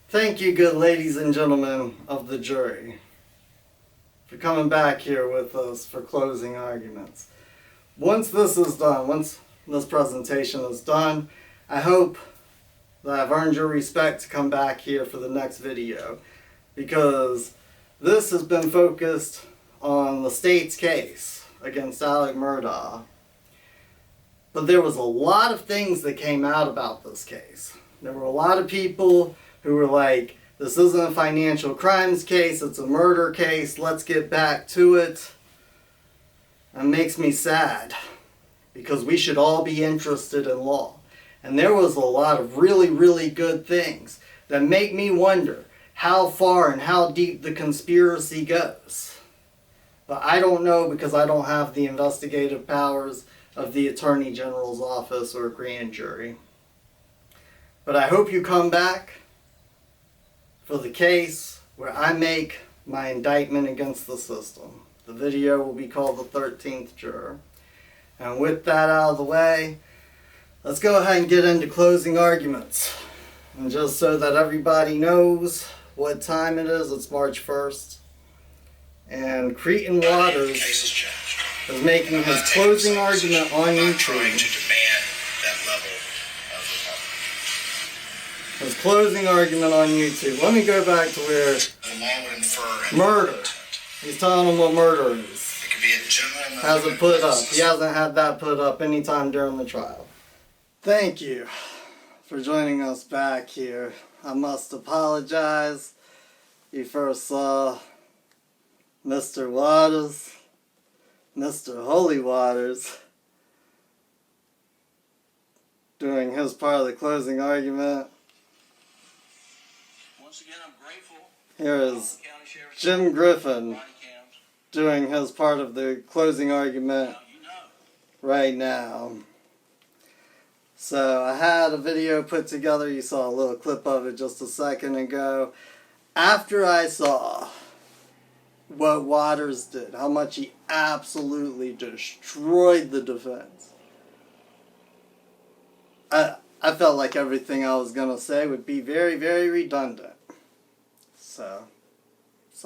Thank you, good ladies and gentlemen of the jury, for coming back here with us for closing arguments. Once this is done, once this presentation is done, I hope that I've earned your respect to come back here for the next video, because this has been focused on the state's case against Alex Murdaugh. But there was a lot of things that came out about this case. There were a lot of people who were like, this isn't a financial crimes case, it's a murder case, let's get back to it. It makes me sad, because we should all be interested in law. And there was a lot of really, really good things that make me wonder how far and how deep the conspiracy goes. But I don't know, because I don't have the investigative powers of the Attorney General's office or grand jury. But I hope you come back for the case where I make my indictment against the system. The video will be called The 13th Juror. And with that out of the way, let's go ahead and get into closing arguments. And just so that everybody knows what time it is, it's March 1st. And Cretan Waters is making his closing argument on YouTube. His closing argument on YouTube. Let me go back to where murder. He's telling him what murder is. Hasn't put up. He hasn't had that put up anytime during the trial. Thank you for joining us back here. I must apologize. You first saw Mr. Waters, Mr. Holy Waters, doing his part of the closing argument. Once again, I'm grateful. Here is Jim Griffin doing his part of the closing argument right now. So I had a video put together. You saw a little clip of it just a second ago. After I saw what Waters did, how much he absolutely destroyed the defense, I felt like everything I was going to say would be very, very redundant. So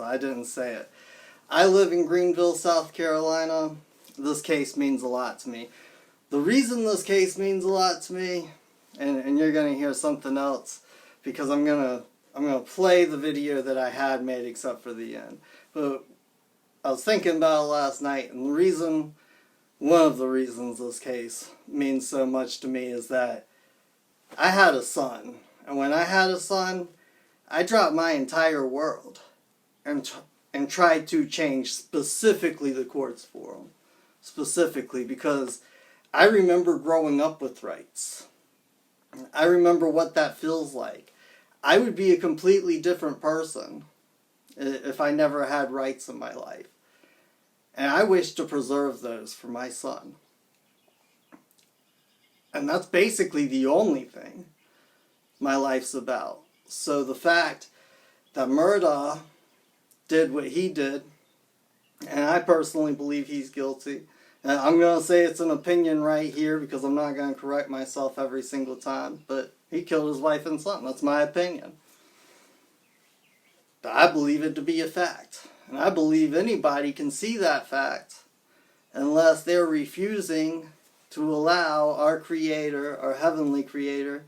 I didn't say it. I live in Greenville, South Carolina. This case means a lot to me. The reason this case means a lot to me, and you're going to hear something else, because I'm going to play the video that I had made except for the end. But I was thinking about it last night, and one of the reasons this case means so much to me is that I had a son, and when I had a son, I dropped my entire world and tried to change specifically the courts for him. Specifically, because I remember growing up with rights. I remember what that feels like. I would be a completely different person if I never had rights in my life. And I wish to preserve those for my son. And that's basically the only thing my life's about. So the fact that Murdaugh did what he did, and I personally believe he's guilty. And I'm going to say it's an opinion right here, because I'm not going to correct myself every single time. But he killed his wife and son. That's my opinion. But I believe it to be a fact. And I believe anybody can see that fact unless they're refusing to allow our Creator, our Heavenly Creator,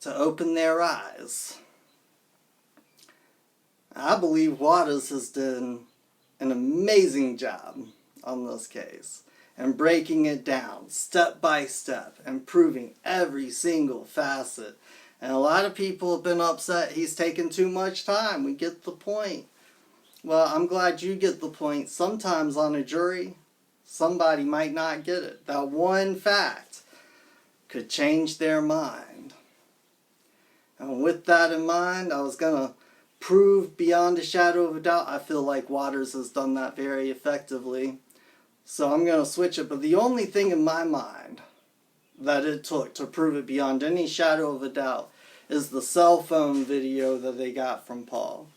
to open their eyes. I believe Waters has done an amazing job on this case, and breaking it down step by step and proving every single facet. And a lot of people have been upset he's taken too much time. We get the point. Well, I'm glad you get the point. Sometimes on a jury, somebody might not get it. That one fact could change their mind. And with that in mind, I was going to prove beyond a shadow of a doubt. I feel like Waters has done that very effectively. So I'm going to switch it. But the only thing in my mind that it took to prove it beyond any shadow of a doubt is the cell phone video that they got from Paul.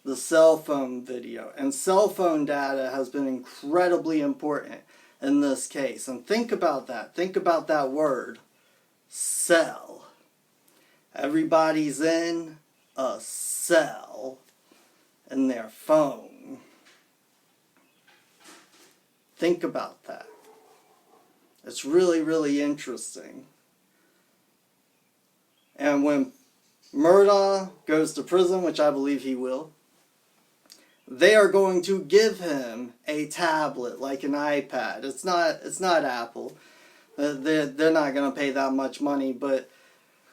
The cell phone video. And cell phone data has been incredibly important in this case. And think about that. Think about that word. Cell. Everybody's in a cell in their phone. Think about that. It's really, really interesting. And when Murdaugh goes to prison, which I believe he will, they are going to give him a tablet like an iPad. It's not Apple. They're not going to pay that much money. But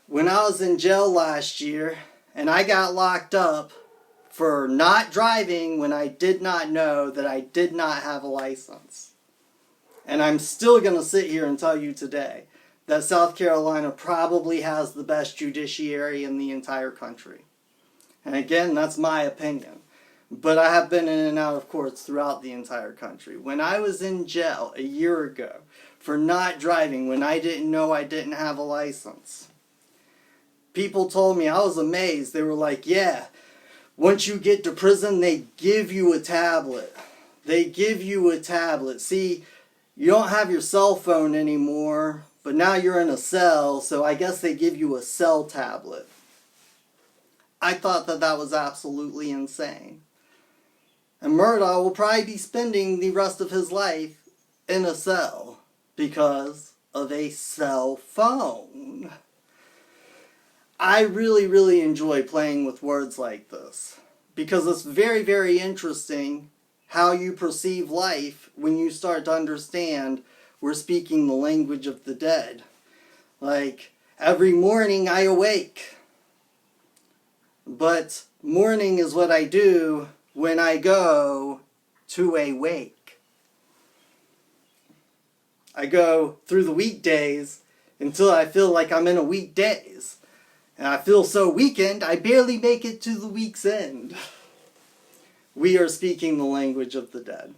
when I was in jail last year and I got locked up for not driving when I did not know that I did not have a license. And I'm still going to sit here and tell you today that South Carolina probably has the best judiciary in the entire country. And again, that's my opinion. But I have been in and out of courts throughout the entire country. When I was in jail a year ago for not driving when I didn't know I didn't have a license, people told me, I was amazed. They were like, yeah, once you get to prison, they give you a tablet. They give you a tablet. See, you don't have your cell phone anymore, but now you're in a cell, so I guess they give you a cell tablet. I thought that was absolutely insane. And Murdaugh will probably be spending the rest of his life in a cell because of a cell phone. I really, really enjoy playing with words like this because it's very, very interesting how you perceive life when you start to understand we're speaking the language of the dead. Like, every morning I awake. But morning is what I do when I go to a wake. I go through the weekdays until I feel like I'm in a weekdays. And I feel so weakened, I barely make it to the week's end. We are speaking the language of the dead.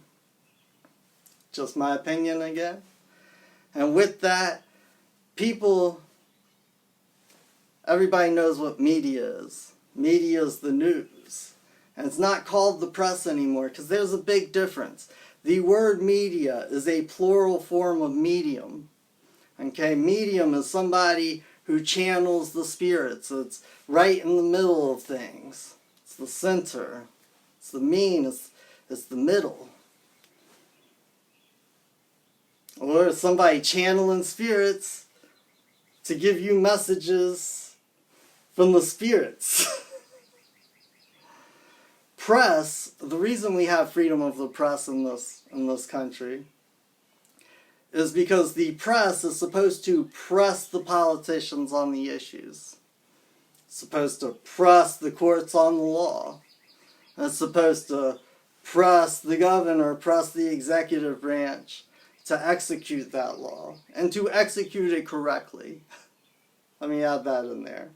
Just my opinion again. And with that, everybody knows what media is. Media is the news. And it's not called the press anymore because there's a big difference. The word media is a plural form of medium. Okay, medium is somebody who channels the spirits. It's right in the middle of things. It's the center. It's the mean. It's the middle. Or it's somebody channeling spirits to give you messages from the spirits. Press, the reason we have freedom of the press in this country is because the press is supposed to press the politicians on the issues. It's supposed to press the courts on the law. It's supposed to press the governor, press the executive branch to execute that law and to execute it correctly. Let me add that in there.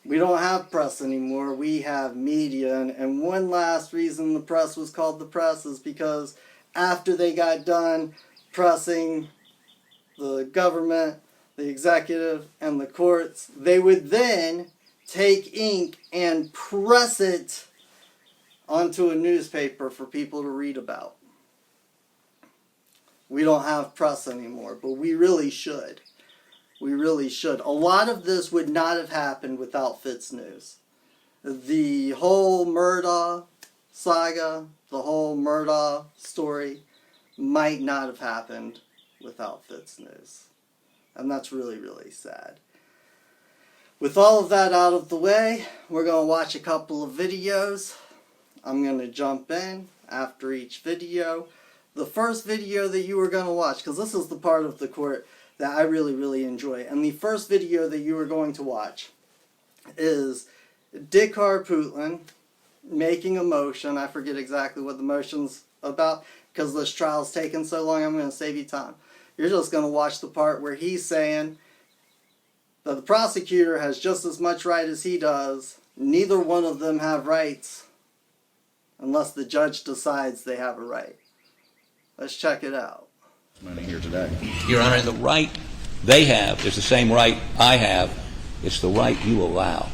We don't have press anymore. We have media. And one last reason the press was called the press is because after they got done pressing the government, the executive, and the courts, they would then take ink and press it onto a newspaper for people to read about. We don't have press anymore, but we really should. We really should. A lot of this would not have happened without Fitz News. The whole Murdaugh saga, the whole Murdaugh story might not have happened without Fitz News. And that's really, really sad. With all of that out of the way, we're going to watch a couple of videos. I'm going to jump in after each video. The first video that you are going to watch, because this is the part of the court that I really, really enjoy. And the first video that you are going to watch is Dick Harpootlian making a motion. I forget exactly what the motion's about because this trial's taken so long. I'm going to save you time. You're just going to watch the part where he's saying that the prosecutor has just as much right as he does. Neither one of them have rights unless the judge decides they have a right. Let's check it out. Here today. Your Honor, the right they have is the same right I have. It's the right you allow.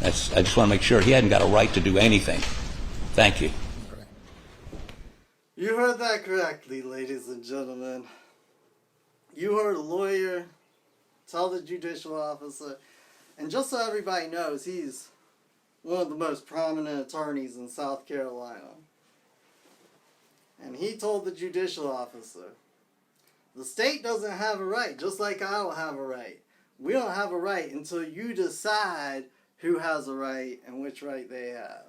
I just want to make sure he hadn't got a right to do anything. Thank you. You heard that correctly, ladies and gentlemen. You heard a lawyer tell the judicial officer And just so everybody knows, he's one of the most prominent attorneys in South Carolina. And he told the judicial officer, the state doesn't have a right, just like I don't have a right. We don't have a right until you decide who has a right and which right they have.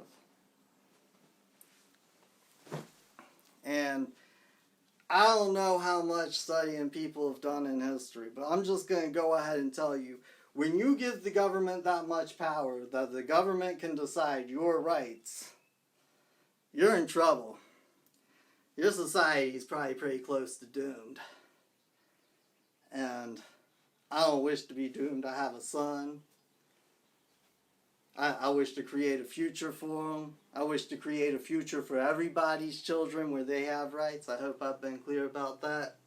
And I don't know how much studying people have done in history, but I'm just going to go ahead and tell you, when you give the government that much power, that the government can decide your rights, you're in trouble. Your society is probably pretty close to doomed. And I don't wish to be doomed. I have a son. I wish to create a future for him. I wish to create a future for everybody's children where they have rights. I hope I've been clear about that.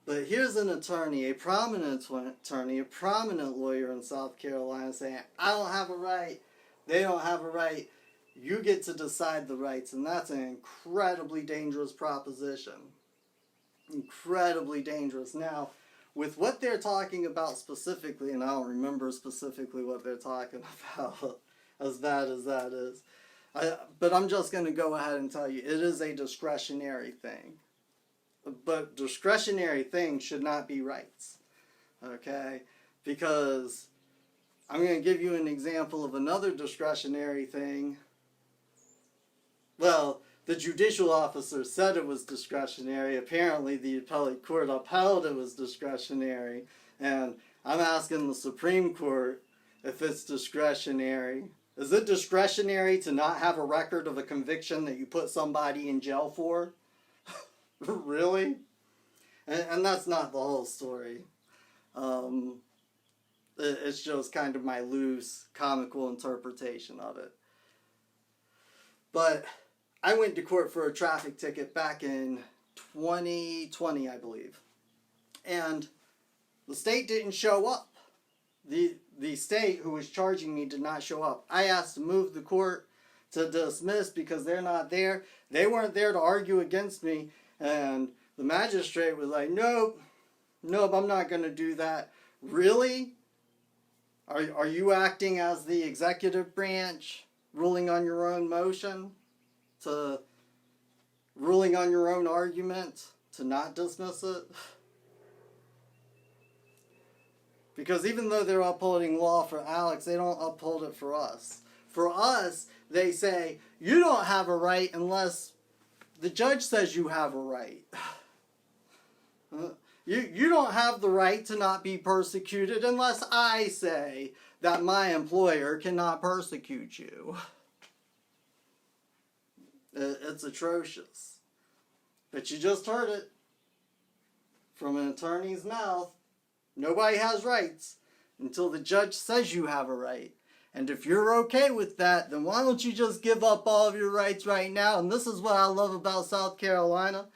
But here's an attorney, a prominent attorney, a prominent lawyer in South Carolina saying, I don't have a right, they don't have a right, you get to decide the rights. And that's an incredibly dangerous proposition. Incredibly dangerous. Now, with what they're talking about specifically, and I don't remember specifically what they're talking about, as bad as that is, but I'm just going to go ahead and tell you, it is a discretionary thing. But discretionary things should not be rights, okay? Because I'm going to give you an example of another discretionary thing. Well, the judicial officer said it was discretionary. Apparently, the appellate court upheld it was discretionary. And I'm asking the Supreme Court if it's discretionary. Is it discretionary to not have a record of a conviction that you put somebody in jail for? Really? And that's not the whole story. It's just kind of my loose, comical interpretation of it. But I went to court for a traffic ticket back in 2020, I believe. And the state didn't show up. The state who was charging me did not show up. I asked to move the court to dismiss because they're not there. They weren't there to argue against me. And the magistrate was like, nope, I'm not going to do that. Really? Are you acting as the executive branch, ruling on your own motion, ruling on your own argument, to not dismiss it? Because even though they're upholding law for Alex, they don't uphold it for us. For us, they say, you don't have a right unless the judge says you have a right. You don't have the right to not be persecuted unless I say that my employer cannot persecute you. It's atrocious. But you just heard it from an attorney's mouth. Nobody has rights until the judge says you have a right. And if you're okay with that, then why don't you just give up all of your rights right now? And this is what I love about South Carolina,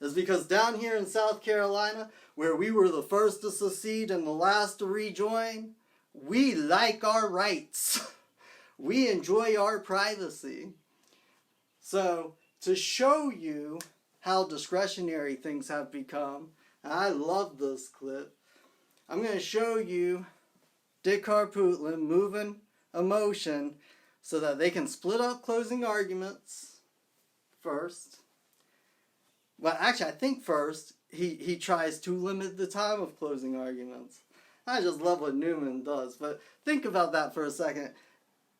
is because down here in South Carolina, where we were the first to secede and the last to rejoin, we like our rights. We enjoy our privacy. So, to show you how discretionary things have become, and I love this clip, I'm going to show you Dick Harpootlian moving a motion so that they can split up closing arguments first. Well, actually, I think first he tries to limit the time of closing arguments. I just love what Newman does, but think about that for a second.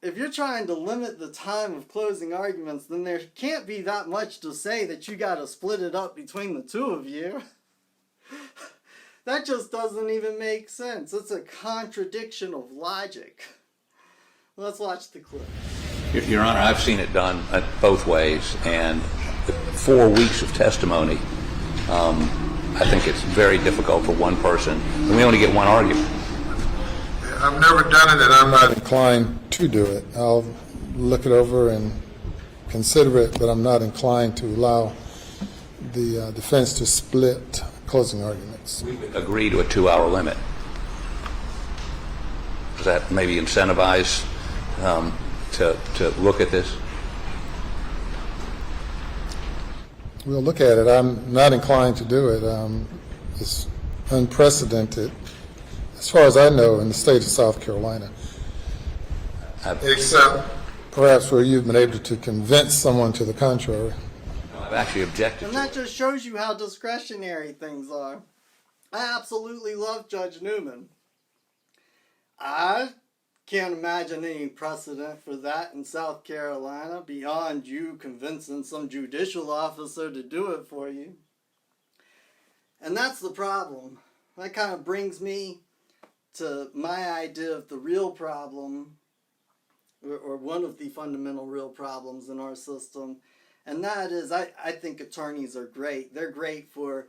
If you're trying to limit the time of closing arguments, then there can't be that much to say that you got to split it up between the two of you. That just doesn't even make sense. It's a contradiction of logic. Let's watch the clip. Your Honor, I've seen it done both ways, and 4 weeks of testimony, I think it's very difficult for one person, and we only get one argument. I've never done it, and I'm not inclined to do it. I'll look it over and consider it, but I'm not inclined to allow the defense to split closing arguments. We would agree to a 2-hour limit. Does that maybe incentivize to look at this? We'll look at it. I'm not inclined to do it. It's unprecedented as far as I know, in the state of South Carolina. Except perhaps where you've been able to convince someone to the contrary. I've actually objected And to that it. just shows you how discretionary things are. I absolutely love Judge Newman. I can't imagine any precedent for that in South Carolina beyond you convincing some judicial officer to do it for you. And that's the problem. That kind of brings me to my idea of the real problem, or one of the fundamental real problems in our system. And that is, I think attorneys are great. They're great for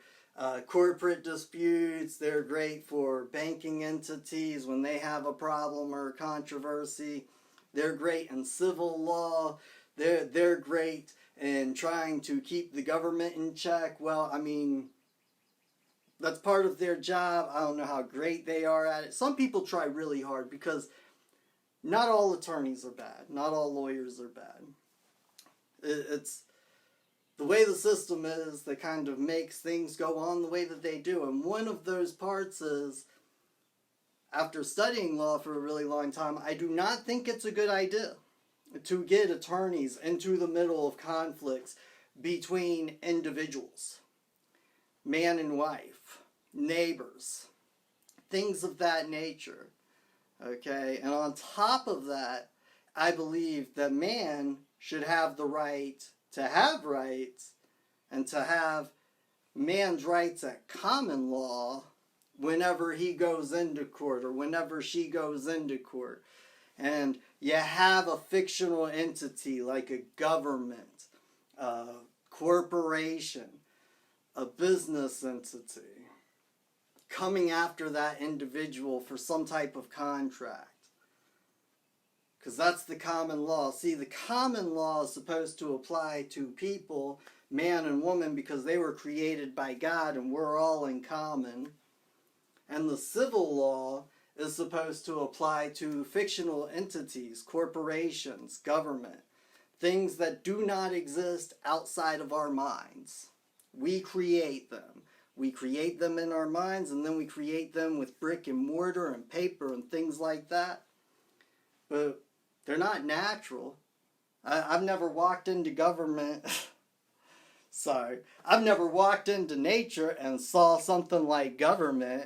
corporate disputes. They're great for banking entities when they have a problem or a controversy. They're great in civil law. They're great in trying to keep the government in check. Well, I mean, that's part of their job. I don't know how great they are at it. Some people try really hard because not all attorneys are bad. Not all lawyers are bad. It's the way the system is that kind of makes things go on the way that they do. And one of those parts is, after studying law for a really long time, I do not think it's a good idea to get attorneys into the middle of conflicts between individuals, man and wife, neighbors, things of that nature. Okay, and on top of that, I believe that man should have the right to have rights and to have man's rights at common law whenever he goes into court or whenever she goes into court. And you have a fictional entity like a government, a corporation, a business entity coming after that individual for some type of contract. Because that's the common law. See, the common law is supposed to apply to people, man and woman, because they were created by God and we're all in common. And the civil law is supposed to apply to fictional entities, corporations, government, things that do not exist outside of our minds. We create them. We create them in our minds, and then we create them with brick and mortar and paper and things like that. But they're not natural. I've never walked into government. Sorry. I've never walked into nature and saw something like government.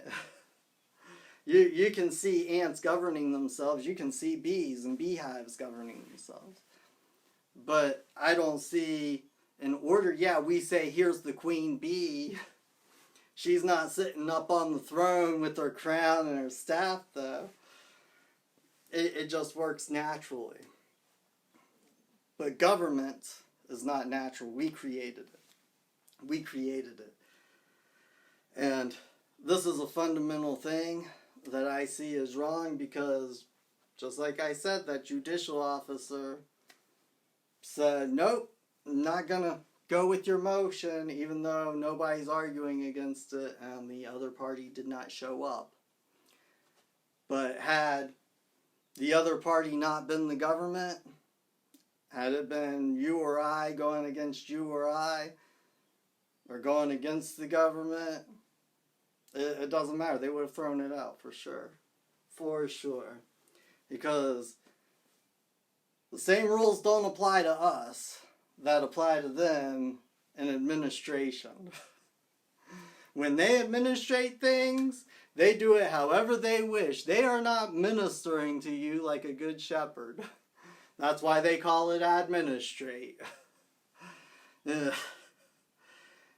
You can see ants governing themselves. You can see bees and beehives governing themselves. But I don't see an order. Yeah, we say, here's the queen bee. She's not sitting up on the throne with her crown and her staff, though. It just works naturally. But government is not natural. We created it. We created it. And this is a fundamental thing that I see as wrong because, just like I said, that judicial officer said, nope, I'm not going to go with your motion, even though nobody's arguing against it and the other party did not show up. But had the other party not been the government, had it been you or I going against you or I, or going against the government, it doesn't matter. They would have thrown it out for sure. For sure. Because the same rules don't apply to us that apply to them in administration. When they administrate things, they do it however they wish. They are not ministering to you like a good shepherd. That's why they call it administrate.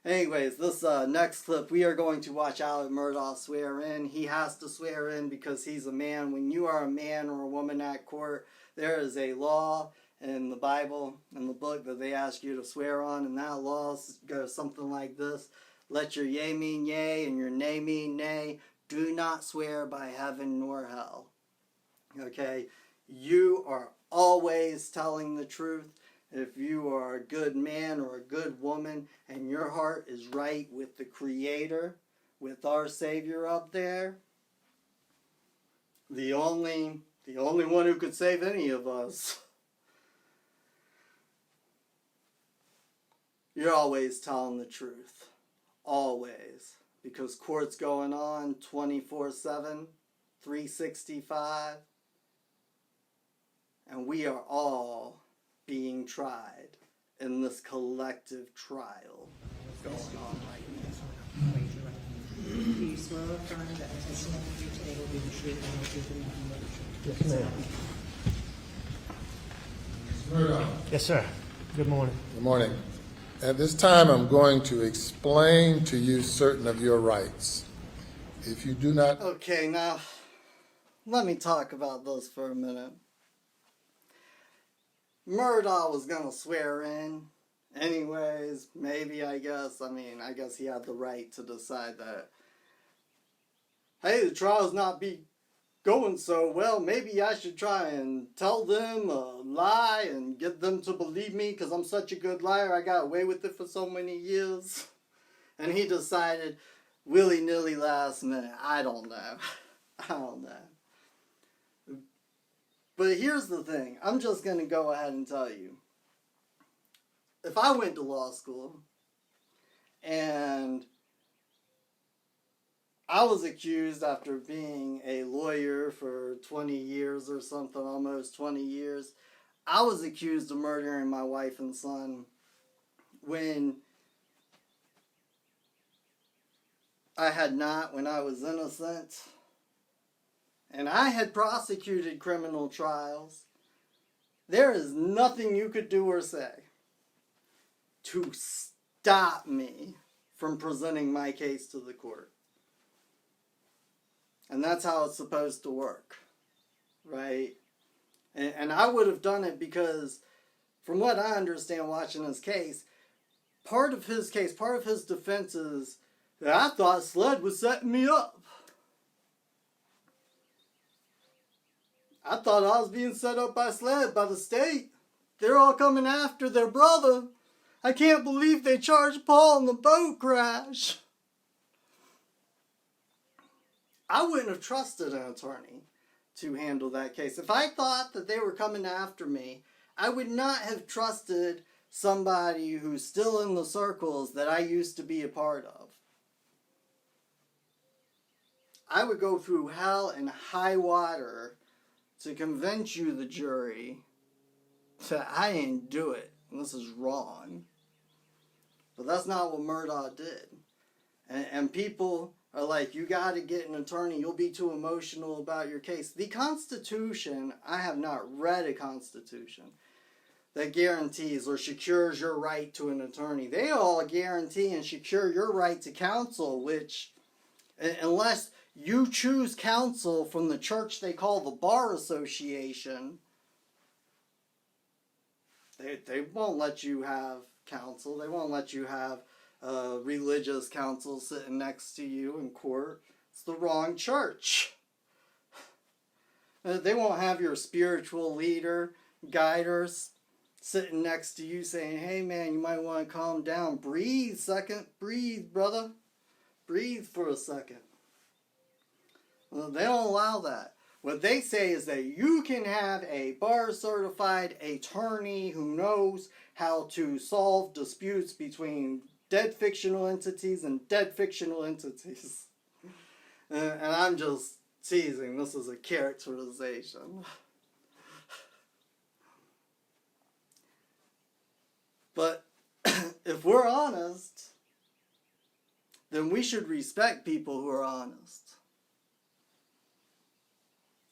Anyways, this next clip, we are going to watch Alex Murdaugh swear in. He has to swear in because he's a man. When you are a man or a woman at court, there is a law in the Bible, in the book, that they ask you to swear on, and that law goes something like this. Let your yea mean yea and your nay mean nay. Do not swear by heaven nor hell. Okay? You are always telling the truth. If you are a good man or a good woman and your heart is right with the Creator, with our Savior up there, the only one who could save any of us, you're always telling the truth. Always. Because court's going on 24/7. 365, and we are all being tried in this collective trial going on right now. Do you swear or affirm that the testimony you give today will be the truth and the truth and nothing but the truth? Yes, Yes, ma'am. Murdaugh. Yes, sir. Good morning. Good morning. At this time, I'm going to explain to you certain of your rights. If you do not... Okay, now, let me talk about this for a minute. Murdaugh was going to swear in anyways, maybe, I guess. I guess he had the right to decide that, hey, the trial's not going so well. Maybe I should try and tell them a lie and get them to believe me because I'm such a good liar. I got away with it for so many years. And he decided willy-nilly last minute. I don't know. But here's the thing. I'm just going to go ahead and tell you. If I went to law school and I was accused after being a lawyer for 20 years or something, almost 20 years, I was accused of murdering my wife and son when I had not, when I was innocent. And I had prosecuted criminal trials. There is nothing you could do or say to stop me from presenting my case to the court. And that's how it's supposed to work, right? And I would have done it because, from what I understand watching his case, part of his defense is that I thought SLED was setting me up. I thought I was being set up by SLED, by the state. They're all coming after their brother. I can't believe they charged Paul in the boat crash. I wouldn't have trusted an attorney to handle that case. If I thought that they were coming after me, I would not have trusted somebody who's still in the circles that I used to be a part of. I would go through hell and high water to convince you, the jury, that I ain't do it, and this is wrong. But that's not what Murdaugh did. And people are like, you gotta get an attorney, you'll be too emotional about your case. The Constitution, I have not read a Constitution that guarantees or secures your right to an attorney. They all guarantee and secure your right to counsel, which, unless you choose counsel from the church they call the Bar Association, they won't let you have counsel. They won't let you have religious counsel sitting next to you in court. It's the wrong church. They won't have your spiritual leader, guiders, sitting next to you saying, hey man, you might want to calm down. Breathe, brother. Breathe for a second. They don't allow that. What they say is that you can have a bar-certified attorney who knows how to solve disputes between dead fictional entities and dead fictional entities. And I'm just teasing. This is a characterization. But if we're honest, then we should respect people who are honest.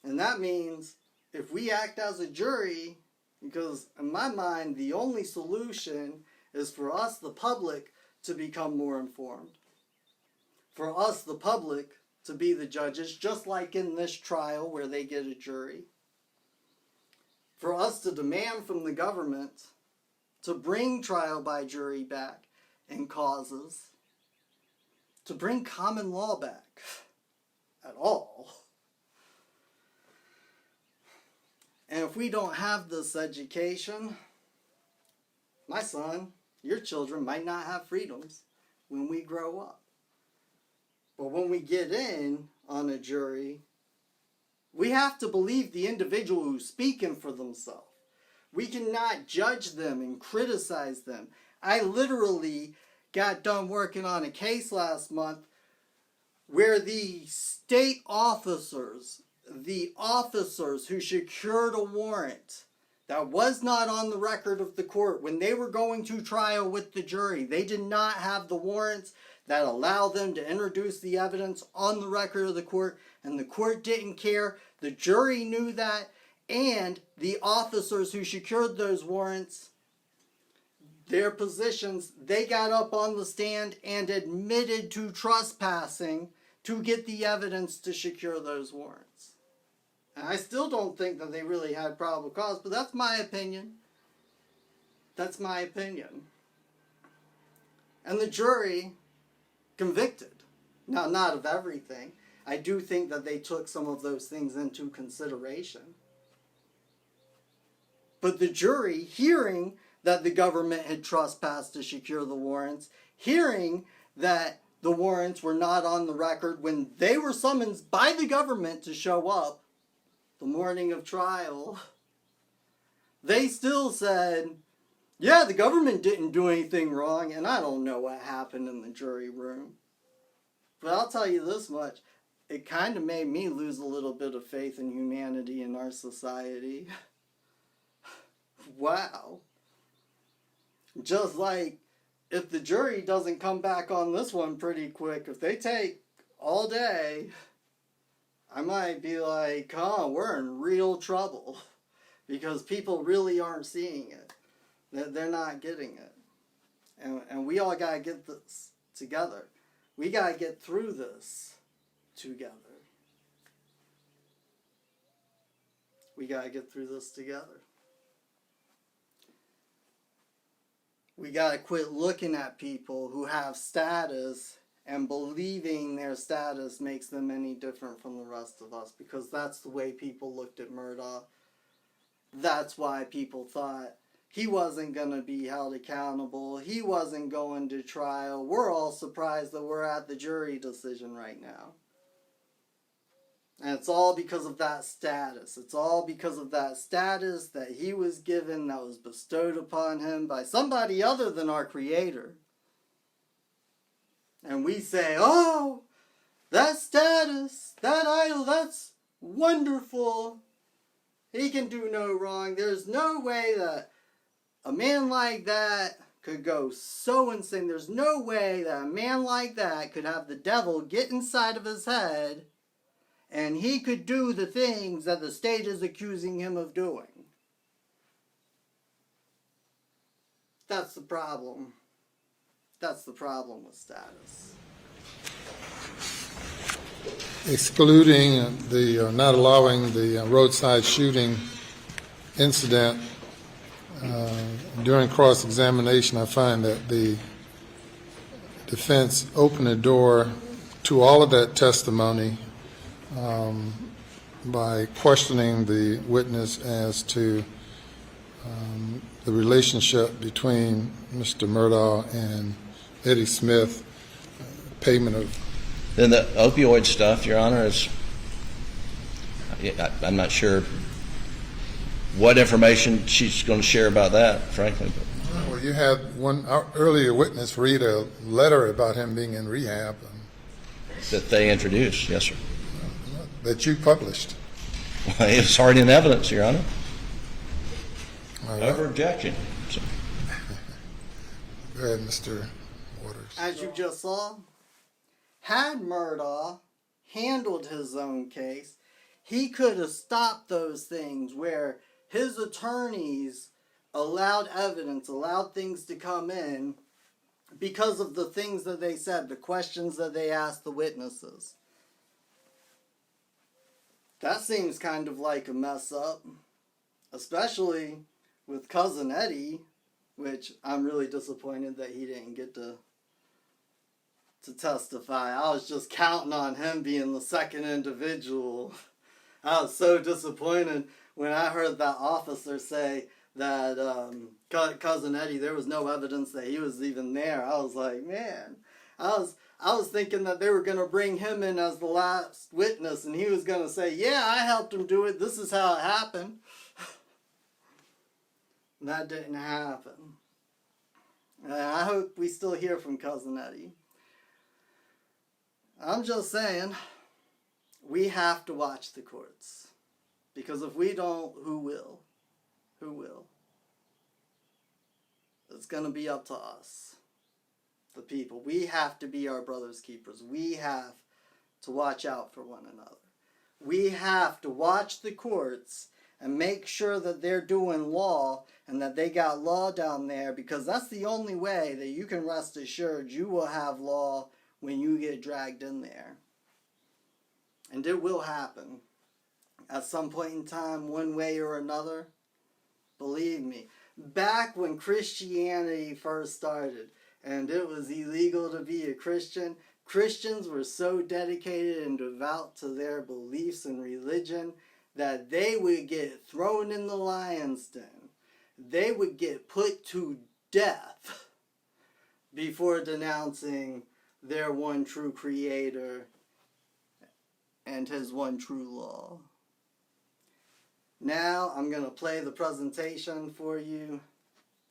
And that means if we act as a jury, because in my mind, the only solution is for us, the public, to become more informed. For us, the public, to be the judges, just like in this trial where they get a jury. For us to demand from the government to bring trial by jury back in causes. To bring common law back at all. And if we don't have this education, my son, your children might not have freedoms when we grow up. But when we get in on a jury, we have to believe the individual who's speaking for themselves. We cannot judge them and criticize them. I literally got done working on a case last month where the state officers, the officers who secured a warrant that was not on the record of the court when they were going to trial with the jury, they did not have the warrants that allowed them to introduce the evidence on the record of the court, and the court didn't care. The jury knew that, and the officers who secured those warrants, their positions, they got up on the stand and admitted to trespassing to get the evidence to secure those warrants. And I still don't think that they really had probable cause, but that's my opinion. That's my opinion. And the jury convicted. Now, not of everything. I do think that they took some of those things into consideration. But the jury, hearing that the government had trespassed to secure the warrants, hearing that the warrants were not on the record when they were summoned by the government to show up the morning of trial, they still said, yeah, the government didn't do anything wrong, and I don't know what happened in the jury room. But I'll tell you this much, it kind of made me lose a little bit of faith in humanity in our society. Wow. Just like, if the jury doesn't come back on this one pretty quick, if they take all day, I might be like, oh, we're in real trouble. Because people really aren't seeing it. They're not getting it. And we all got to get this together. We got to get through this together. We got to get through this together. We got to quit looking at people who have status and believing their status makes them any different from the rest of us, because that's the way people looked at Murdaugh. That's why people thought he wasn't going to be held accountable. He wasn't going to trial. We're all surprised that we're at the jury decision right now. And it's all because of that status. It's all because of that status that he was given, that was bestowed upon him by somebody other than our Creator. And we say, oh, that status, that idol, that's wonderful. He can do no wrong. There's no way that a man like that could go so insane. There's no way that a man like that could have the devil get inside of his head and he could do the things that the state is accusing him of doing. That's the problem. That's the problem with status. Excluding not allowing the roadside shooting incident, during cross-examination, I find that the defense opened the door to all of that testimony by questioning the witness as to the relationship between Mr. Murdaugh and Eddie Smith, payment of. Then the opioid stuff, Your Honor, is, I'm not sure what information she's going to share about that, frankly. Well, you had one earlier witness read a letter about him being in rehab. That they introduced, yes, sir. That you published. Well, it's already in evidence, Your Honor. All right. Over objection. So. Go ahead, Mr. Waters. As you just saw, had Murdaugh handled his own case, he could have stopped those things where his attorneys allowed evidence, allowed things to come in because of the things that they said, the questions that they asked the witnesses. That seems kind of like a mess up, especially with Cousin Eddie, which I'm really disappointed that he didn't get to testify. I was just counting on him being the second individual. I was so disappointed when I heard that officer say that Cousin Eddie, there was no evidence that he was even there. I was like, man, I was thinking that they were going to bring him in as the last witness, and he was going to say, yeah, I helped him do it. This is how it happened. That didn't happen. And I hope we still hear from Cousin Eddie. I'm just saying, we have to watch the courts. Because if we don't, who will? Who will? It's going to be up to us, the people. We have to be our brother's keepers. We have to watch out for one another. We have to watch the courts and make sure that they're doing law and that they got law down there, because that's the only way that you can rest assured you will have law when you get dragged in there. And it will happen at some point in time, one way or another. Believe me, back when Christianity first started and it was illegal to be a Christian, Christians were so dedicated and devout to their beliefs and religion that they would get thrown in the lion's den. They would get put to death before denouncing their one true creator and his one true law. Now I'm going to play the presentation for you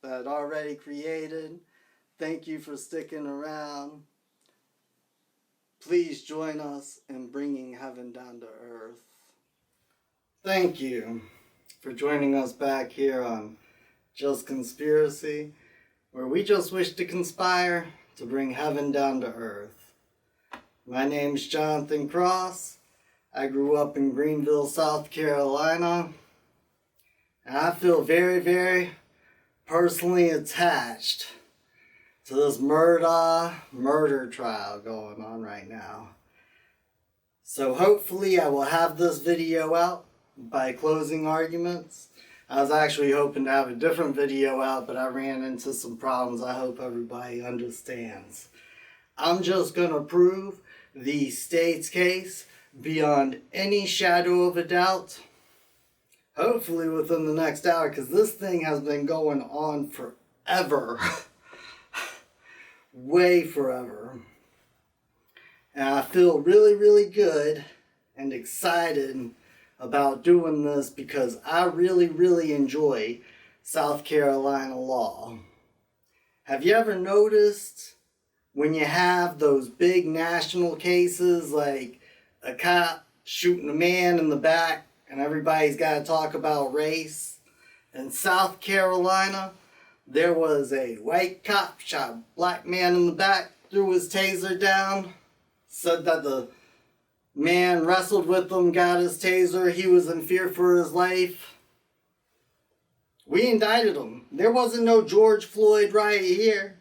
that I already created. Thank you for sticking around. Please join us in bringing heaven down to earth. Thank you for joining us back here on Just Conspiracy, where we just wish to conspire to bring heaven down to earth. My name's Jonathan Cross. I grew up in Greenville, South Carolina, and I feel very, very personally attached to this Murdaugh murder trial going on right now. So hopefully I will have this video out by closing arguments. I was actually hoping to have a different video out, but I ran into some problems I hope everybody understands. I'm just going to prove the state's case beyond any shadow of a doubt. Hopefully within the next hour, because this thing has been going on forever. Way forever. And I feel really, really good and excited about doing this because I really, really enjoy South Carolina law. Have you ever noticed when you have those big national cases like a cop shooting a man in the back and everybody's got to talk about race? In South Carolina, there was a white cop shot a black man in the back, threw his taser down, said that the man wrestled with him, got his taser, he was in fear for his life. We indicted him. There wasn't no George Floyd riot here.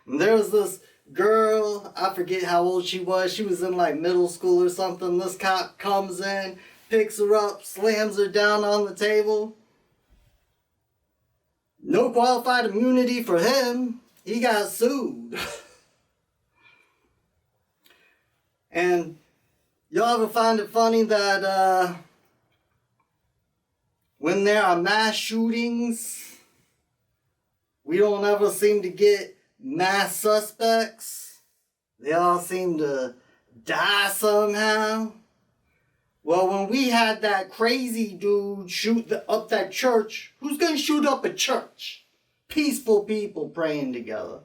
And there was this girl, I forget how old she was in like middle school or something. This cop comes in, picks her up, slams her down on the table. No qualified immunity for him. He got sued. And y'all ever find it funny that when there are mass shootings, we don't ever seem to get mass suspects? They all seem to die somehow. Well, when we had that crazy dude shoot up that church, who's going to shoot up a church? Peaceful people praying together.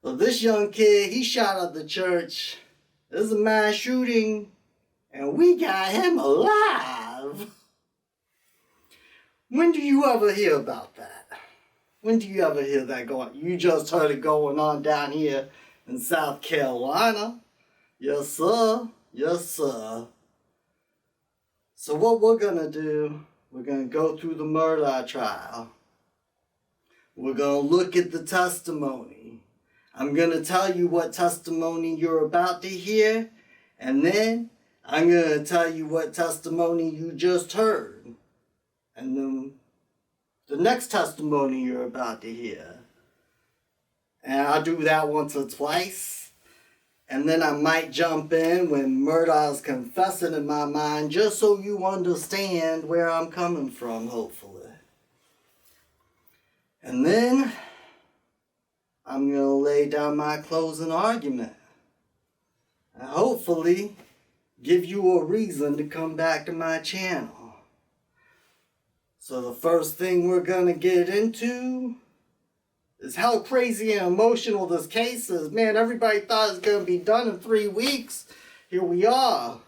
But this young kid, he shot up the church. There's a mass shooting, and we got him alive. When do you ever hear about that? When do you ever hear that going? You just heard it going on down here in South Carolina. Yes, sir. Yes, sir. So what we're going to do, we're going to go through the Murdaugh trial. We're going to look at the testimony. I'm going to tell you what testimony you're about to hear, and then I'm going to tell you what testimony you just heard. And then the next testimony you're about to hear. And I'll do that once or twice. And then I might jump in when Murdaugh's confessing in my mind, just so you understand where I'm coming from, hopefully. And then I'm going to lay down my closing argument. And hopefully give you a reason to come back to my channel. So the first thing we're going to get into is how crazy and emotional this case is. Man, everybody thought it was going to be done in 3 weeks. Here we are.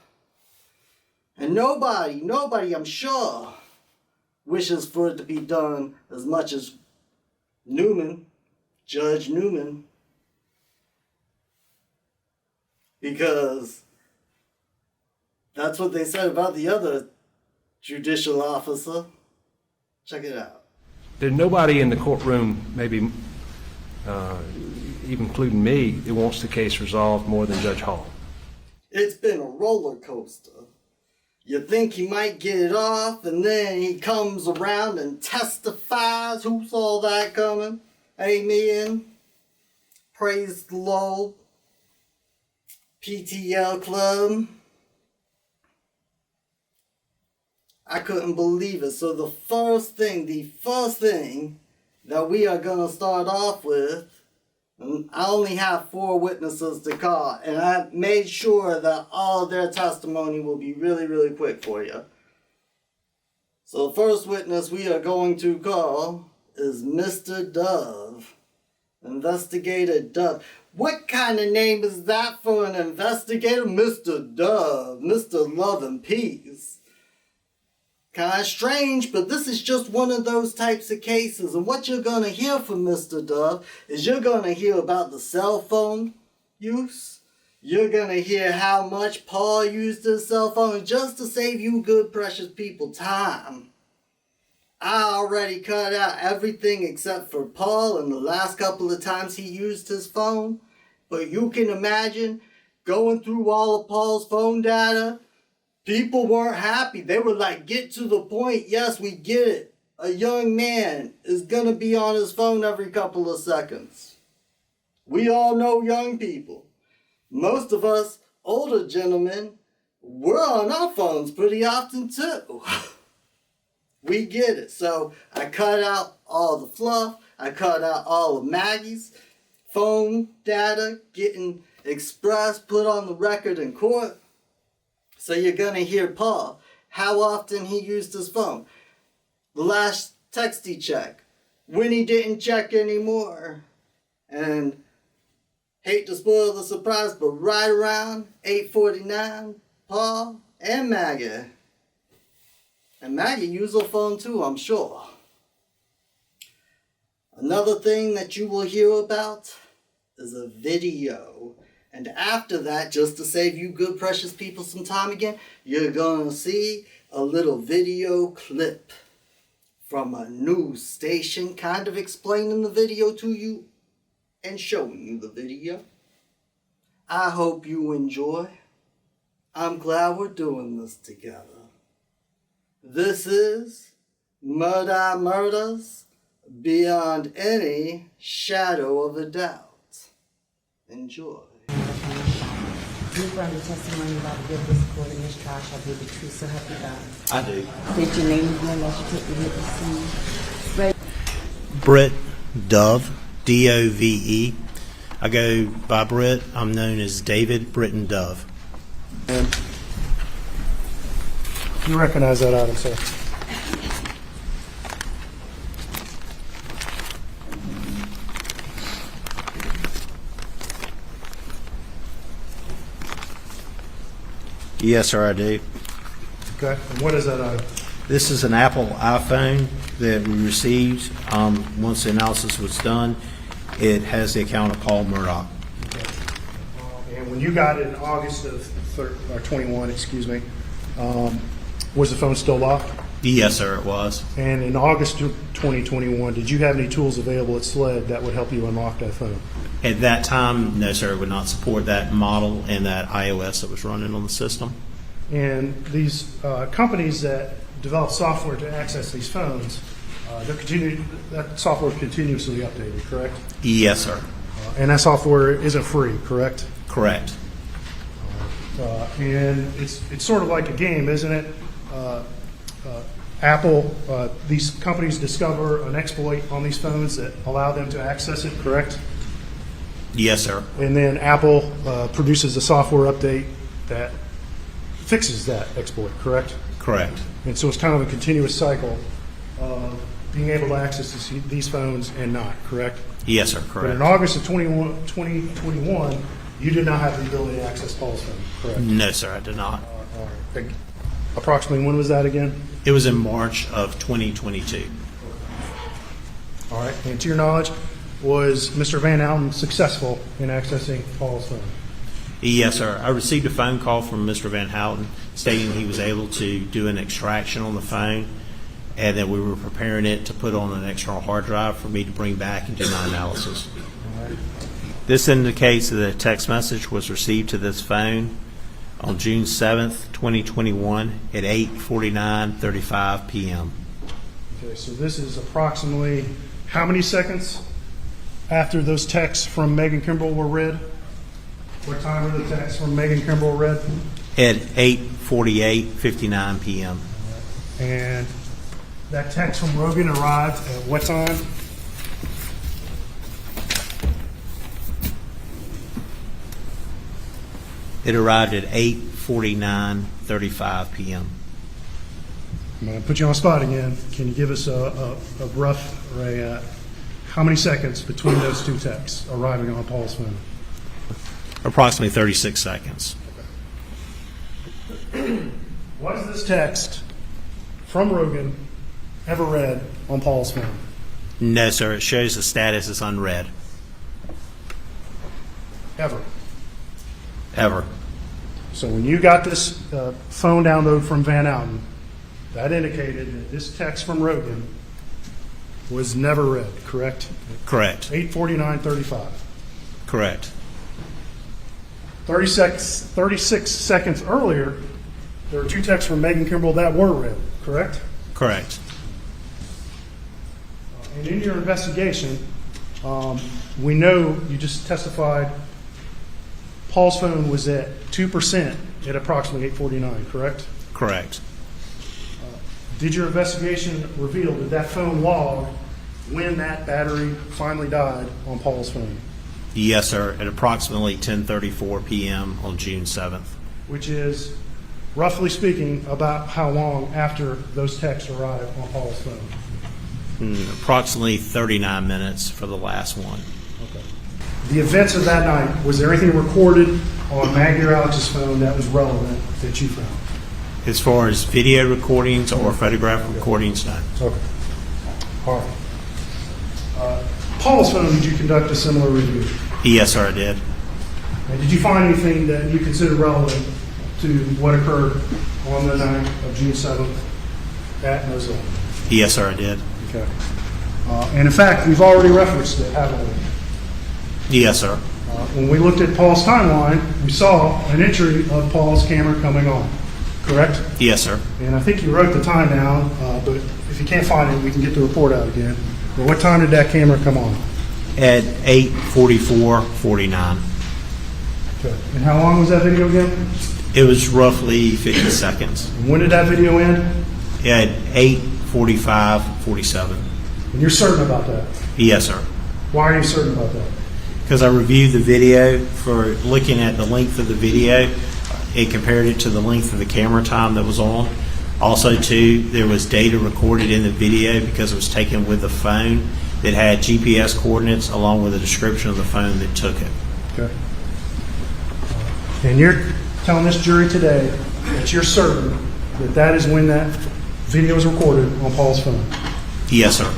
And nobody, I'm sure, wishes for it to be done as much as Newman, Judge Newman. Because that's what they said about the other judicial officer. Check it out. There's nobody in the courtroom, maybe even including me, that wants the case resolved more than Judge Hall. It's been a roller coaster. You think he might get it off, and then he comes around and testifies. Who saw that coming? Amen. Praise the Lord. PTL Club. I couldn't believe it. So the first thing that we are going to start off with, and I only have 4 witnesses to call, and I made sure that all of their testimony will be really, really quick for you. So the first witness we are going to call is Mr. Dove. Investigator Dove. What kind of name is that for an investigator? Mr. Dove. Mr. Love and Peace. Kind of strange, but this is just one of those types of cases. And what you're going to hear from Mr. Dove is you're going to hear about the cell phone use. You're going to hear how much Paul used his cell phone just to save you good, precious people time. I already cut out everything except for Paul and the last couple of times he used his phone. But you can imagine going through all of Paul's phone data. People weren't happy. They were like, get to the point. Yes, we get it. A young man is going to be on his phone every couple of seconds. We all know young people. Most of us older gentlemen, we're on our phones pretty often too. We get it. So I cut out all the fluff. I cut out all of Maggie's phone data getting expressed, put on the record in court. So you're going to hear Paul, how often he used his phone. The last text he checked, when he didn't check anymore. And hate to spoil the surprise, but right around 8:49, Paul and Maggie. And Maggie used her phone too, I'm sure. Another thing that you will hear about is a video. And after that, just to save you good, precious people some time again, you're going to see a little video clip from a news station kind of explaining the video to you and showing you the video. I hope you enjoy. I'm glad we're doing this together. This is Murdaugh Murders Beyond Any Shadow of a Doubt. Enjoy. You brought the testimony about the witness court in this trial shall be the truth, so help you God. I do. State your name and unless you take the witness stand. Britt Dove, D-O-V-E. I go by Britt. I'm known as David Britton Dove. You recognize that item, sir? Yes, sir, I do. Okay. And what is that item? This is an Apple iPhone that we received. Once the analysis was done, it has the account of Paul Murdaugh. And when you got it in August of 21, was the phone still locked? Yes, sir, it was. And in August of 2021, did you have any tools available at SLED that would help you unlock that phone? At that time, no, sir, it would not support that model and that iOS that was running on the system. And these companies that develop software to access these phones, that software is continuously updated, correct? Yes, sir. And that software isn't free, correct? Correct. And it's sort of like a game, isn't it? Apple, these companies discover an exploit on these phones that allow them to access it, correct? Yes, sir. And then Apple produces a software update that fixes that exploit, correct? Correct. And so it's kind of a continuous cycle of being able to access these phones and not, correct? Yes, sir, But in correct. August of 2021, you did not have the ability to access Paul's phone, correct? No, sir, I did not. All right. Approximately when was that again? It was in March of 2022. All right. And to your knowledge, was Mr. Van Houten successful in accessing Paul's phone? Yes, sir. I received a phone call from Mr. Van Houten stating he was able to do an extraction on the phone and that we were preparing it to put on an external hard drive for me to bring back and do my analysis. This indicates that a text message was received to this phone on June 7th, 2021 at 8:49:35 p.m. Okay, so this is approximately how many seconds after those texts from Megan Kimbrell were read? What time were the texts from Megan Kimbrell read? At 8:48:59 p.m. And that text from Rogan arrived at what time? It arrived at 8:49:35 p.m. I'm going to put you on the spot again. Can you give us a rough array? How many seconds between those two texts arriving on Paul's phone? Approximately 36 seconds. Was this text from Rogan ever read on Paul's phone? No, sir. It shows the status is unread. Ever. Ever. So when you got this phone download from Van Houten, that indicated that this text from Rogan was never read, correct? Correct. 8:49:35. Correct. 36 seconds earlier, there were two texts from Megan Kimbrell that were read, correct? Correct. And in your investigation, we know you just testified Paul's phone was at 2% at approximately 8:49, correct? Correct. Did your investigation reveal that that phone logged when that battery finally died on Paul's phone, Yes, sir. At approximately 10:34 p.m. on June 7th. which is, roughly speaking, about how long after those texts arrived on Paul's phone? Approximately 39 minutes for the last one. The events of that night, was there anything recorded on Maggie or Alex's phone that was relevant that you found? As far as video recordings or photograph recordings, no. Okay. All right. Paul's phone, did you conduct a similar review? Yes, sir, I did. And did you find anything that you consider relevant to what occurred on the night of June 7th at Moselle? Yes, sir, I did. Okay. And in fact, we've already referenced it, haven't we? Yes, sir. When we looked at Paul's timeline, we saw an entry of Paul's camera coming on, correct? Yes, sir. And I think you wrote the time down, but if you can't find it, we can get the report out again. But what time did that camera come on? At 8:44:49. Okay. And how long was that video again? It was roughly 50 seconds. And when did that video end? At 8:45:47. And you're certain about that? Yes, sir. Why are you certain about that? Because I reviewed the video for looking at the length of the video. It compared it to the length of the camera time that was on. Also, too, there was data recorded in the video because it was taken with the phone that had GPS coordinates along with a description of the phone that took it. Okay. And you're telling this jury today that you're certain that that is when that video was recorded on Paul's phone? Yes, sir.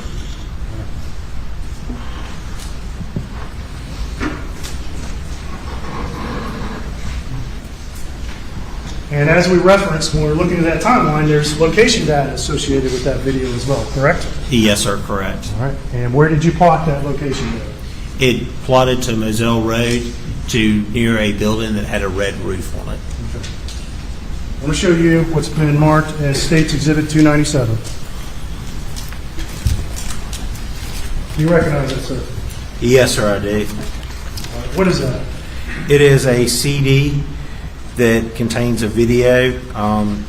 And as we referenced, when we were looking at that timeline, there's location data associated with that video as well, correct? Yes, sir, correct. All right. And where did you plot that location data? It plotted to Moselle Road to near a building that had a red roof on it. I'm going to show you what's been marked as State's Exhibit 297. Do you recognize that, sir? Yes, sir, I do. What is that? It is a CD that contains a video. On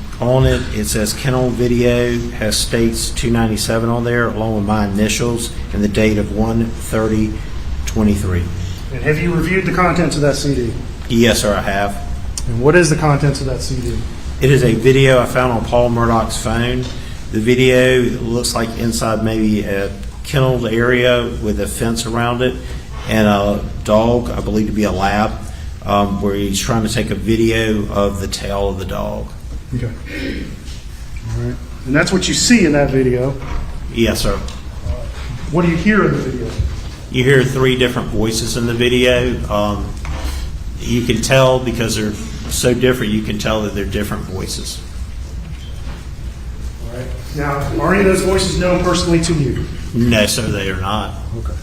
it, it says Kennel Video, has States 297 on there, along with my initials and the date of 1/30/23. And have you reviewed the contents of that CD? Yes, sir, I have. And what is the contents of that CD? It is a video I found on Paul Murdaugh's phone The video looks like inside maybe a kenneled area with a fence around it and a dog, I believe to be a lab, where he's trying to take a video of the tail of the dog. Okay. All right. And that's what you see in that video. Yes, sir. What do you hear in the video? You hear 3 different voices in the video. You can tell because they're so different, you can tell that they're different voices. All right. Now, are any of those voices known personally to you? No, sir, they are not. Okay.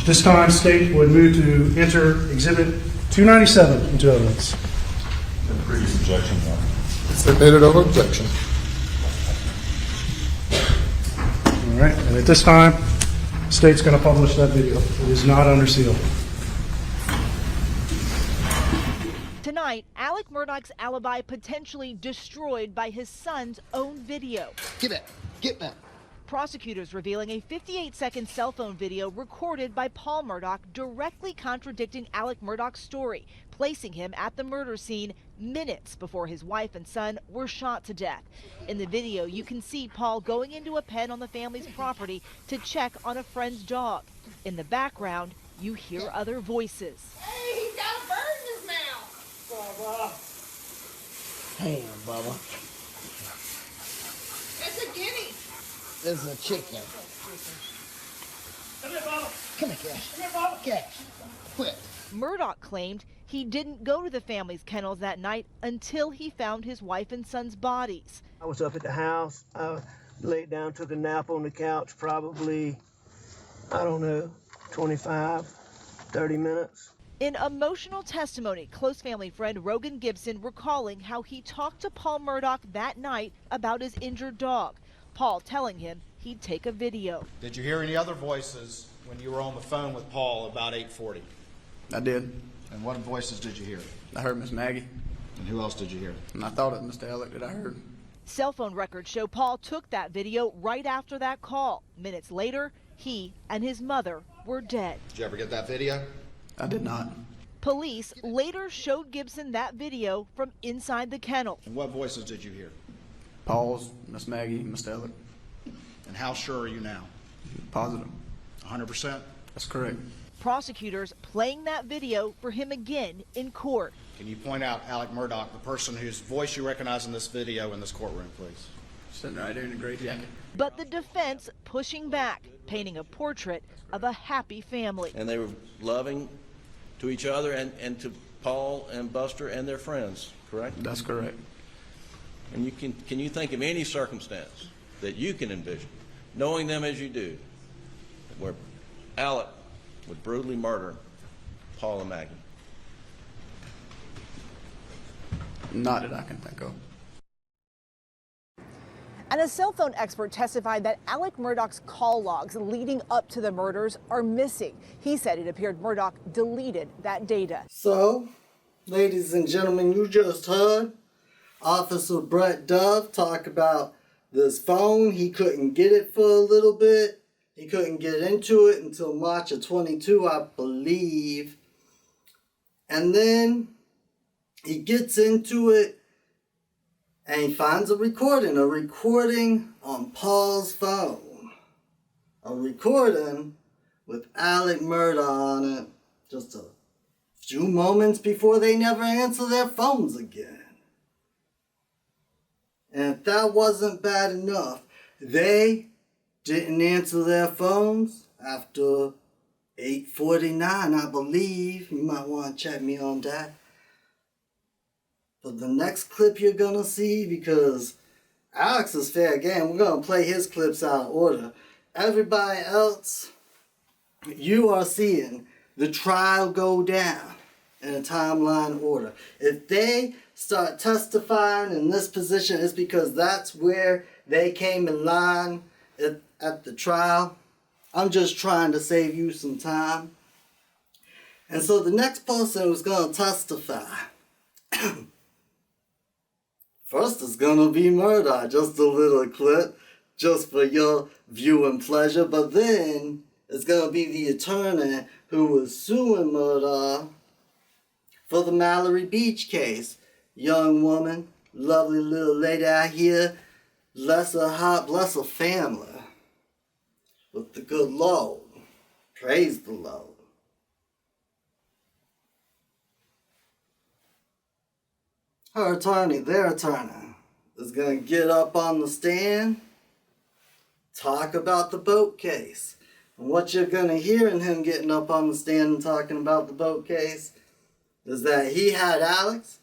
This time, state would move to enter Exhibit 297 into evidence. Previous objection, Submitted over objection. All right. And at this time, the state's going to publish that video. It is not under seal. Tonight, Alec Murdaugh's alibi potentially destroyed by his son's own video. Get back. Get back. Prosecutors revealing a 58-second cell phone video recorded by Paul Murdaugh directly contradicting Alec Murdaugh's story, placing him at the murder scene minutes before his wife and son were shot to death. In the video, you can see Paul going into a pen on the family's property to check on a friend's dog. In the background, you hear other voices. Hey, he's got a bird in his mouth. Bubba. Hey, Bubba. It's a guinea. This is a chicken. Come here, Bubba. Come here, Cash. Come here, Bubba. Cash. Quit. Murdaugh claimed he didn't go to the family's kennels that night until he found his wife and son's bodies. I was up at the house. I laid down, took a nap on the couch, probably, I don't know, 25, 30 minutes. In emotional testimony, close family friend Rogan Gibson recalling how he talked to Paul Murdaugh that night about his injured dog. Paul telling him he'd take a video. Did you hear any other voices when you were on the phone with Paul about 8:40? I did. And what voices did you hear? I heard Miss Maggie. And who else did you hear? And I thought it was Mr. Alec that I heard. Cell phone records show Paul took that video right after that call. Minutes later, he and his mother were dead. Did you ever get that video? I did not. Police later showed Gibson that video from inside the kennel. And what voices did you hear? Paul's, Miss Maggie, Mr. Alec. And how sure are you now? Positive. 100%? That's correct. Prosecutors playing that video for him again in court. Can you point out Alec Murdaugh, the person whose voice you recognize in this video in this courtroom, please? Sitting right there in the gray jacket. But the defense pushing back, painting a portrait of a happy family. And they were loving to each other and to Paul and Buster and their friends, correct? That's correct. And can you think of any circumstance that you can envision, knowing them as you do, where Alec would brutally murder Paul and Maggie? Not that I can think of. And a cell phone expert testified that Alec Murdaugh's call logs leading up to the murders are missing. He said it appeared Murdaugh deleted that data. So, ladies and gentlemen, you just heard Officer Brett Dove talk about this phone. He couldn't get it for a little bit. He couldn't get into it until March of 22, I believe. And then he gets into it and he finds a recording on Paul's phone. A recording with Alec Murdaugh on it just a few moments before they never answer their phones again. And if that wasn't bad enough, they didn't answer their phones after 8:49, I believe. You might want to check me on that. But the next clip you're going to see, because Alex is fair game, we're going to play his clips out of order. Everybody else, you are seeing the trial go down in a timeline order. If they start testifying in this position, it's because that's where they came in line at the trial. I'm just trying to save you some time. And so the next person who's going to testify, first is going to be Murdaugh, just a little clip, just for your viewing pleasure. But then it's going to be the attorney who was suing Murdaugh for the Mallory Beach case. Young woman, lovely little lady out here, bless her heart, bless her family with the good Lord. Praise the Lord. Her attorney, their attorney, is going to get up on the stand, talk about the boat case. And what you're going to hear in him getting up on the stand and talking about the boat case is that he had Alex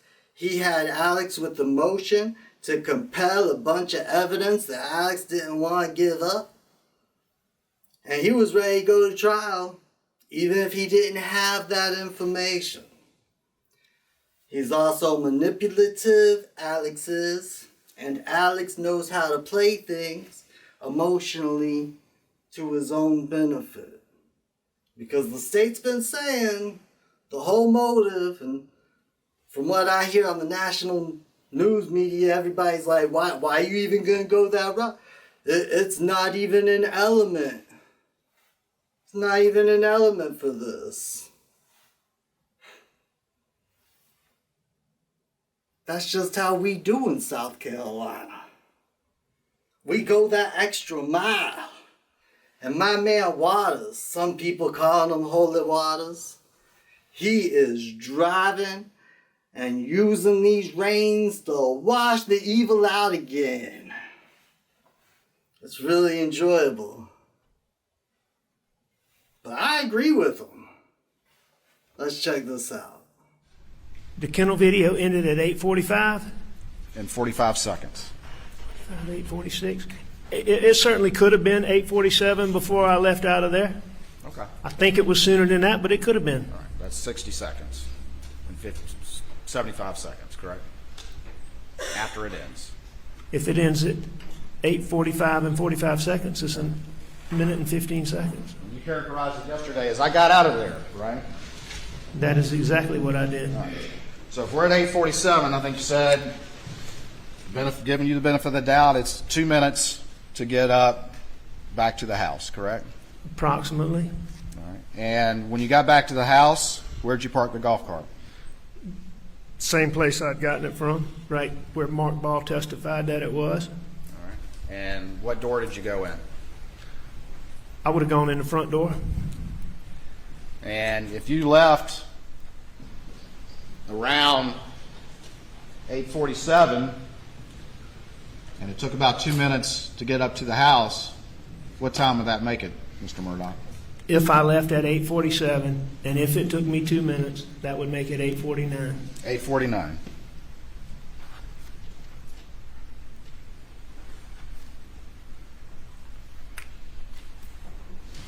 with the motion to compel a bunch of evidence that Alex didn't want to give up. And he was ready to go to trial, even if he didn't have that information. He's also manipulative, Alex is, and Alex knows how to play things emotionally to his own benefit. Because the state's been saying the whole motive, and from what I hear on the national news media, everybody's like, why are you even going to go that route? It's not even an element. It's not even an element for this. That's just how we do in South Carolina. We go that extra mile. And my man Waters, some people call him Holy Waters, he is driving and using these reins to wash the evil out again. It's really enjoyable. But I agree with him. Let's check this out. The kennel video ended at 8:45? In 45 seconds. 8:46. It certainly could have been 8:47 before I left out of there. Okay. I think it was sooner than that, but it could have been. All right, that's 60 seconds and 75 seconds, correct? After it ends. If it ends at 8:45 and 45 seconds, it's a minute and 15 seconds. You characterized it yesterday as I got out of there, right? That is exactly what I did. All right. So if we're at 8:47, I think you said, giving you the benefit of the doubt, it's 2 minutes to get up back to the house, correct? Approximately. All right. And when you got back to the house, where'd you park the golf cart? Same place I'd gotten it from, right where Mark Ball testified that it was. All right. And what door did you go in? I would have gone in the front door. And if you left around 8:47, and it took about 2 minutes to get up to the house, what time would that make it, Mr. Murdaugh? If I left at 8:47, and if it took me 2 minutes, that would make it 8:49. 8:49.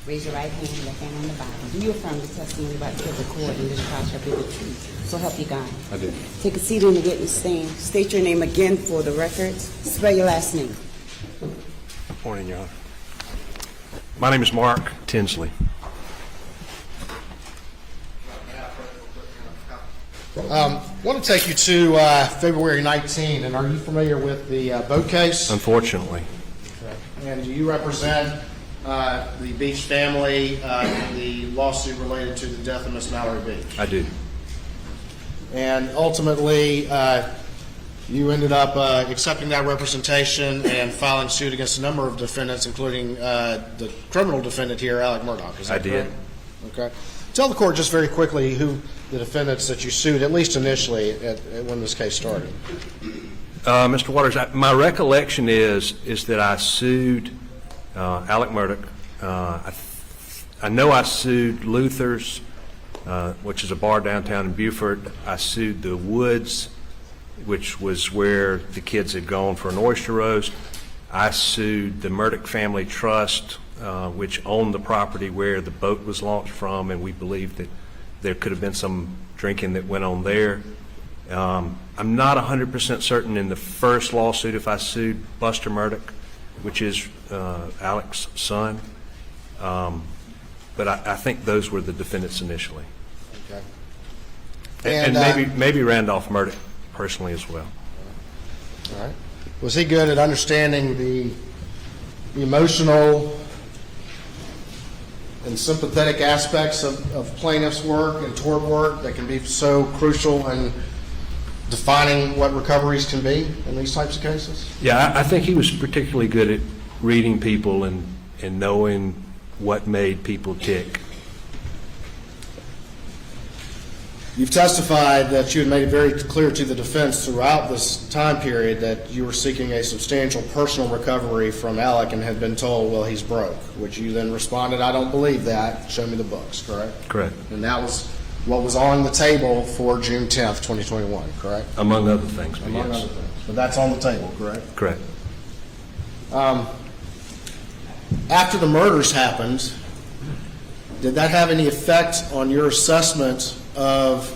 Raise your right hand, left hand on the Bible. Do you affirm the testimony about to give the court in this trial shall be the truth? So help you God. I do. Take a seat in the witness stand. State your name again for the records. Spell your last name. Morning, Your Honor. My name is Mark Tinsley. I want to take you to February 19, and are you familiar with the boat case? Unfortunately. Okay. And do you represent the Beach family in the lawsuit related to the death of Miss Mallory Beach? I do. And ultimately, you ended up accepting that representation and filing suit against a number of defendants, including the criminal defendant here, Alec Murdaugh. Is that I did. correct? Okay. Tell the court just very quickly who the defendants that you sued, at least initially, when this case started. Mr. Waters, my recollection is that I sued Alec Murdaugh. I know I sued Luther's, which is a bar downtown in Beaufort. I sued the Woods, which was where the kids had gone for an oyster roast. I sued the Murdaugh Family Trust, which owned the property where the boat was launched from, and we believe that there could have been some drinking that went on there. I'm not 100% certain in the first lawsuit if I sued Buster Murdaugh, which is Alec's son, but I think those were the defendants initially. Okay. And maybe Randolph Murdaugh personally as well. All right. Was he good at understanding the emotional and sympathetic aspects of plaintiff's work and tort work that can be so crucial in defining what recoveries can be in these types of cases? Yeah, I think he was particularly good at reading people and knowing what made people tick. You've testified that you had made it very clear to the defense throughout this time period that you were seeking a substantial personal recovery from Alec and had been told, well, he's broke, which you then responded, I don't believe that. Show me the books, correct? Correct. And that was what was on the table for June 10th, 2021, correct? Among other things, but Among yes. other things. But that's on the table, correct? Correct. After the murders happened, did that have any effect on your assessment of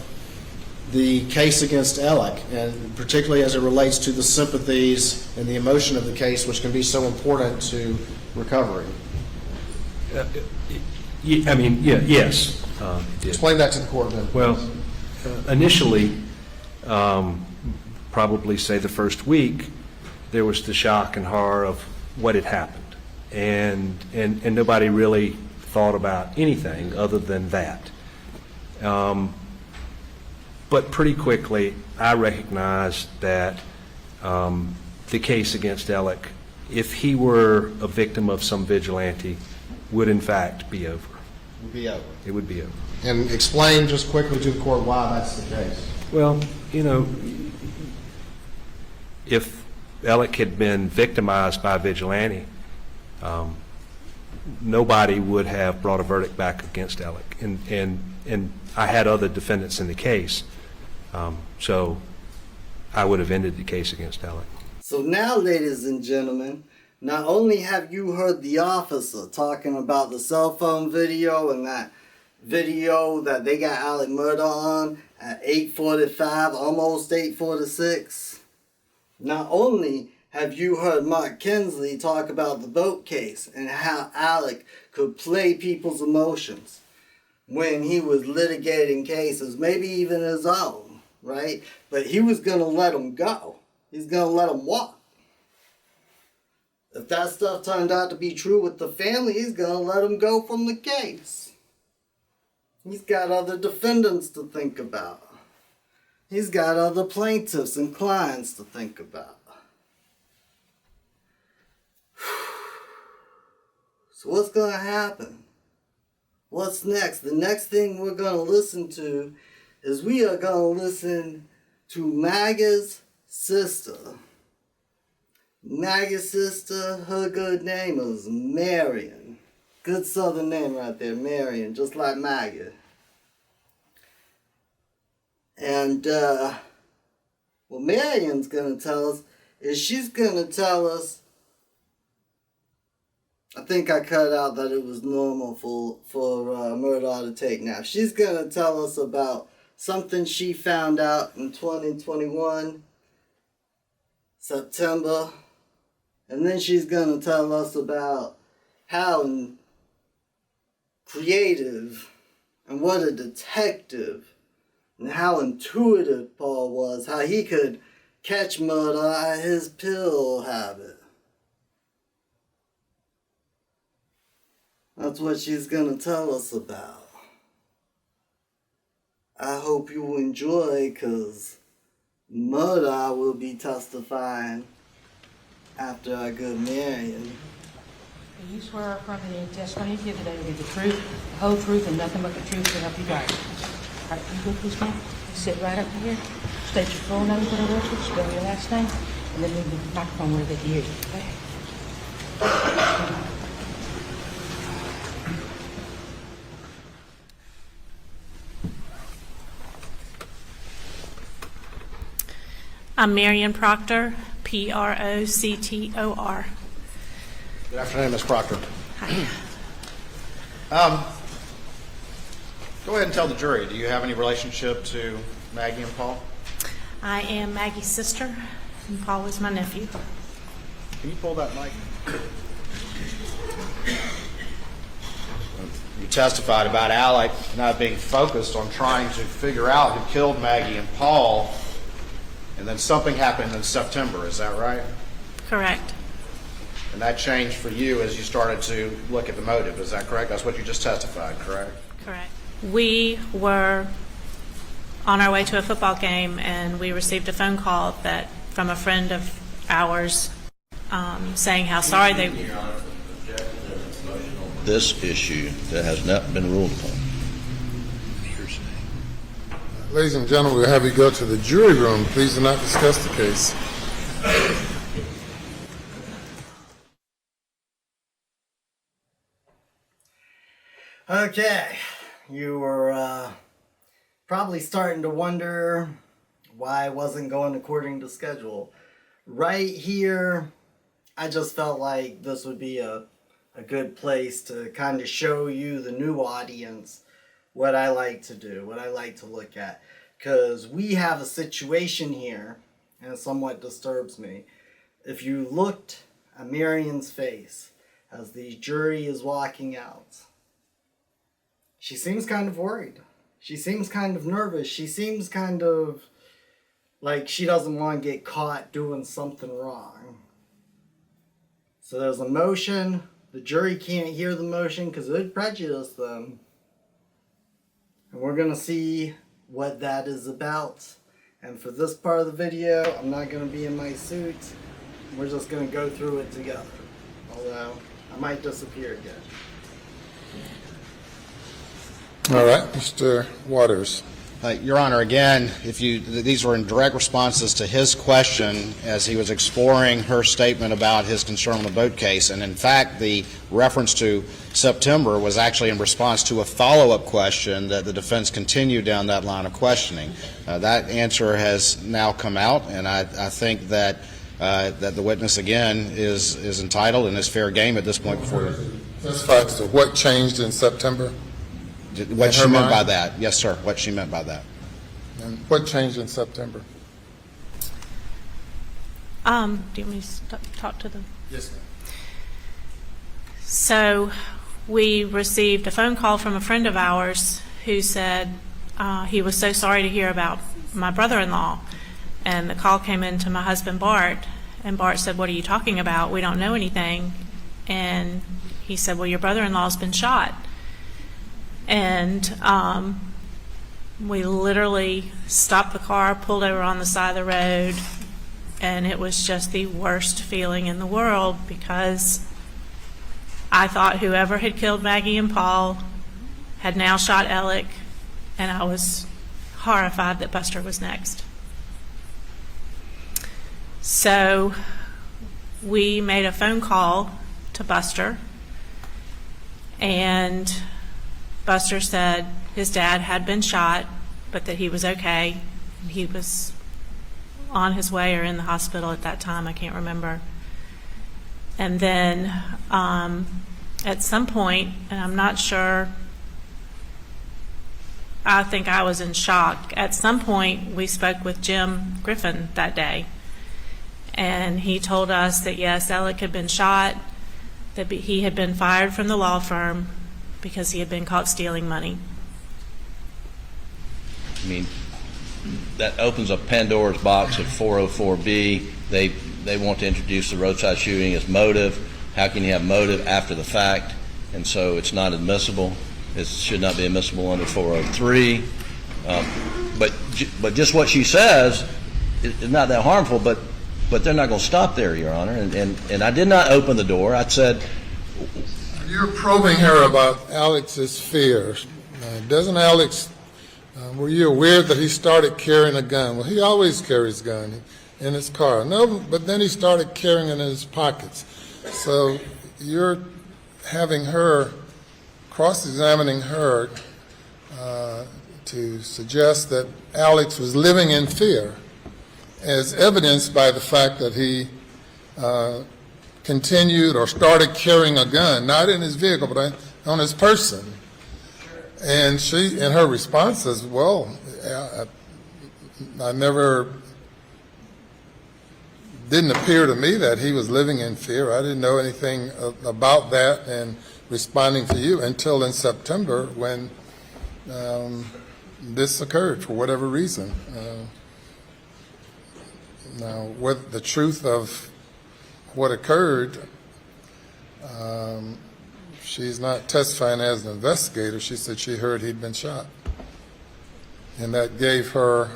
the case against Alec, and particularly as it relates to the sympathies and the emotion of the case, which can be so important to recovery? Yes. It did. Explain that to the court then. Well, initially, probably say the first week, there was the shock and horror of what had happened, and nobody really thought about anything other than that. But pretty quickly, I recognized that the case against Alec, if he were a victim of some vigilante, would in fact be over. Would be over. It would be over. And explain just quickly to the court why that's the case. Well, if Alec had been victimized by a vigilante, nobody would have brought a verdict back against Alec. And I had other defendants in the case, so I would have ended the case against Alec. So now, ladies and gentlemen, not only have you heard the officer talking about the cell phone video and that video that they got Alec Murdaugh on at 8:45, almost 8:46, not only have you heard Mark Kinsley talk about the boat case and how Alec could play people's emotions when he was litigating cases, maybe even his own, right? But he was going to let him go. He's going to let him walk. If that stuff turned out to be true with the family, he's going to let him go from the case. He's got other defendants to think about. He's got other plaintiffs and clients to think about. So what's going to happen? What's next? The next thing we're going to listen to is we are going to listen to Maggie's sister. Maggie's sister, her good name is Marion. Good southern name right there, Marion, just like Maggie. And what Marion's going to tell us is she's going to tell us, I think I cut out that it was normal for Murdaugh to take naps. She's going to tell us about something she found out in 2021, September. And then she's going to tell us about how creative and what a detective and how intuitive Paul was, how he could catch Murdaugh at his pill habit. That's what she's going to tell us about. I hope you enjoy, because Murdaugh will be testifying after our good Marion. Do you swear or affirm that any testimony you give today will be the truth, the whole truth, and nothing but the truth to help you God? All right, you go please, ma'am. Sit right up here. State your full name for the record, spell your last name, and then move the microphone where they can hear you. Okay? I'm Marion Proctor, Proctor. Good afternoon, Ms. Proctor. Hi. Go ahead and tell the jury, do you have any relationship to Maggie and Paul? I am Maggie's sister, and Paul is my nephew. Can you pull that mic? You testified about Alec not being focused on trying to figure out who killed Maggie and Paul, and then something happened in September, is that right? Correct. And that changed for you as you started to look at the motive, is that correct? That's what you just testified, correct? Correct. We were on our way to a football game, and we received a phone call from a friend of ours saying how sorry they. This issue that has not been ruled upon. Ladies and gentlemen, we'll have you go to the jury room. Please do not discuss the case. Okay, you were probably starting to wonder why I wasn't going according to schedule. Right here, I just felt like this would be a good place to kind of show you, the new audience, what I like to do, what I like to look at. Because we have a situation here, and it somewhat disturbs me. If you looked at Marion's face as the jury is walking out, she seems kind of worried. She seems kind of nervous. She seems kind of like she doesn't want to get caught doing something wrong. So there's a motion. The jury can't hear the motion because it would prejudice them. And we're going to see what that is about. And for this part of the video, I'm not going to be in my suit. We're just going to go through it together. Although, I might disappear again. All right, Mr. Waters. Your Honor, again, these were in direct responses to his question as he was exploring her statement about his concern on the boat case. And in fact, the reference to September was actually in response to a follow-up question that the defense continued down that line of questioning. That answer has now come out, and I think that the witness, again, is entitled and is fair game at this point before. So what changed in September? What she meant by that. Yes, sir, what she meant by that. And what changed in September? Do you want me to talk to them? Yes, ma'am. So we received a phone call from a friend of ours who said he was so sorry to hear about my brother-in-law. And the call came in to my husband, Bart, and Bart said, "What are you talking about? We don't know anything." And he said, "Well, your brother-in-law's been shot." And we literally stopped the car, pulled over on the side of the road, and it was just the worst feeling in the world because I thought whoever had killed Maggie and Paul had now shot Alec, and I was horrified that Buster was next. So we made a phone call to Buster, and Buster said his dad had been shot, but that he was okay. He was on his way or in the hospital at that time, I can't remember. And then at some point, and I'm not sure, I think I was in shock. At some point, we spoke with Jim Griffin that day, and he told us that yes, Alec had been shot, that he had been fired from the law firm because he had been caught stealing money. I mean, that opens up Pandora's box of 404B. They want to introduce the roadside shooting as motive. How can you have motive after the fact? And so it's not admissible. It should not be admissible under 403. But just what she says is not that harmful, but they're not going to stop there, Your Honor. And I did not open the door. I said, you're probing her about Alex's fears. Doesn't Alex, were you aware that he started carrying a gun? Well, he always carries a gun in his car. No, but then he started carrying it in his pockets. So you're having her, cross-examining her to suggest that Alex was living in fear, as evidenced by the fact that he continued or started carrying a gun, not in his vehicle, but on his person. And she, in her response, says, well, I never, didn't appear to me that he was living in fear. I didn't know anything about that and responding to you until in September when this occurred for whatever reason. Now, with the truth of what occurred, she's not testifying as an investigator. She said she heard he'd been shot. and that gave her,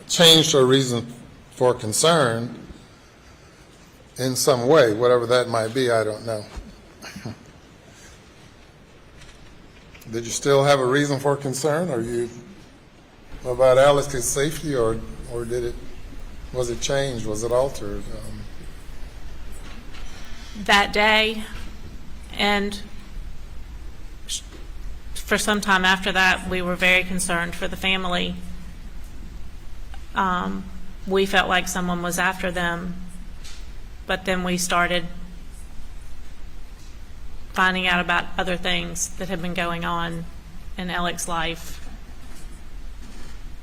changed her reason for concern in some way, whatever that might be, I don't know. Did you still have a reason for concern? Are you about Alex's safety, or was it changed? Was it altered? That day, and for some time after that, we were very concerned for the family. We felt like someone was after them, but then we started finding out about other things that had been going on in Alex's life.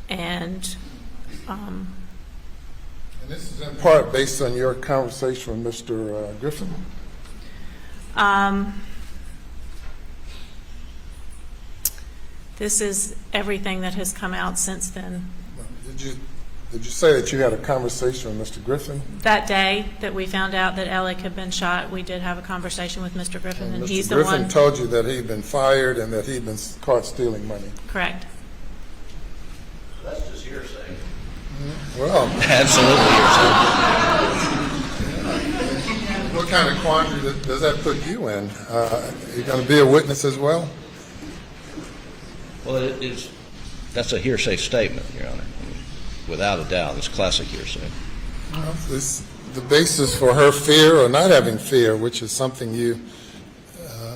And this is in part based on your conversation with Mr. Griffin? This is everything that has come out since then. Did you say that you had a conversation with Mr. Griffin? That day that we found out that Alec had been shot, we did have a conversation with Mr. Griffin, and he's Mr. the Griffin one. told you that he'd been fired and that he'd been caught stealing money. Correct. That's just hearsay. Well, Absolutely hearsay. what kind of quandary does that put you in? Are you going to be a witness as well? Well, that's a hearsay statement, Your Honor. Without a doubt, it's classic hearsay. Well, it's the basis for her fear or not having fear, which is something you,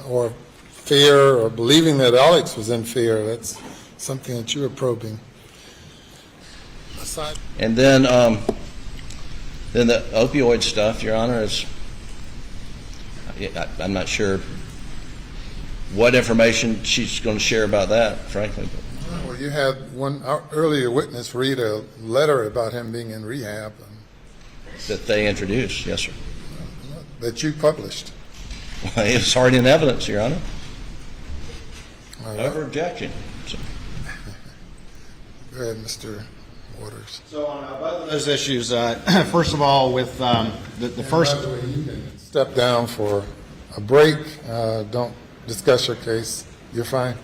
or fear or believing that Alex was in fear, that's something that you were probing. Aside. And then the opioid stuff, Your Honor, is, I'm not sure what information she's going to share about that, frankly. Well, you had one earlier witness read a letter about him being in rehab. That they introduced, yes, sir. That you published. Well, it's already in evidence, Your Honor. All right. Over objection. So. Go ahead, Mr. Waters. So on both of those issues, first of all, with the first... By the way, you can step down for a break. Don't discuss your case. You're fine?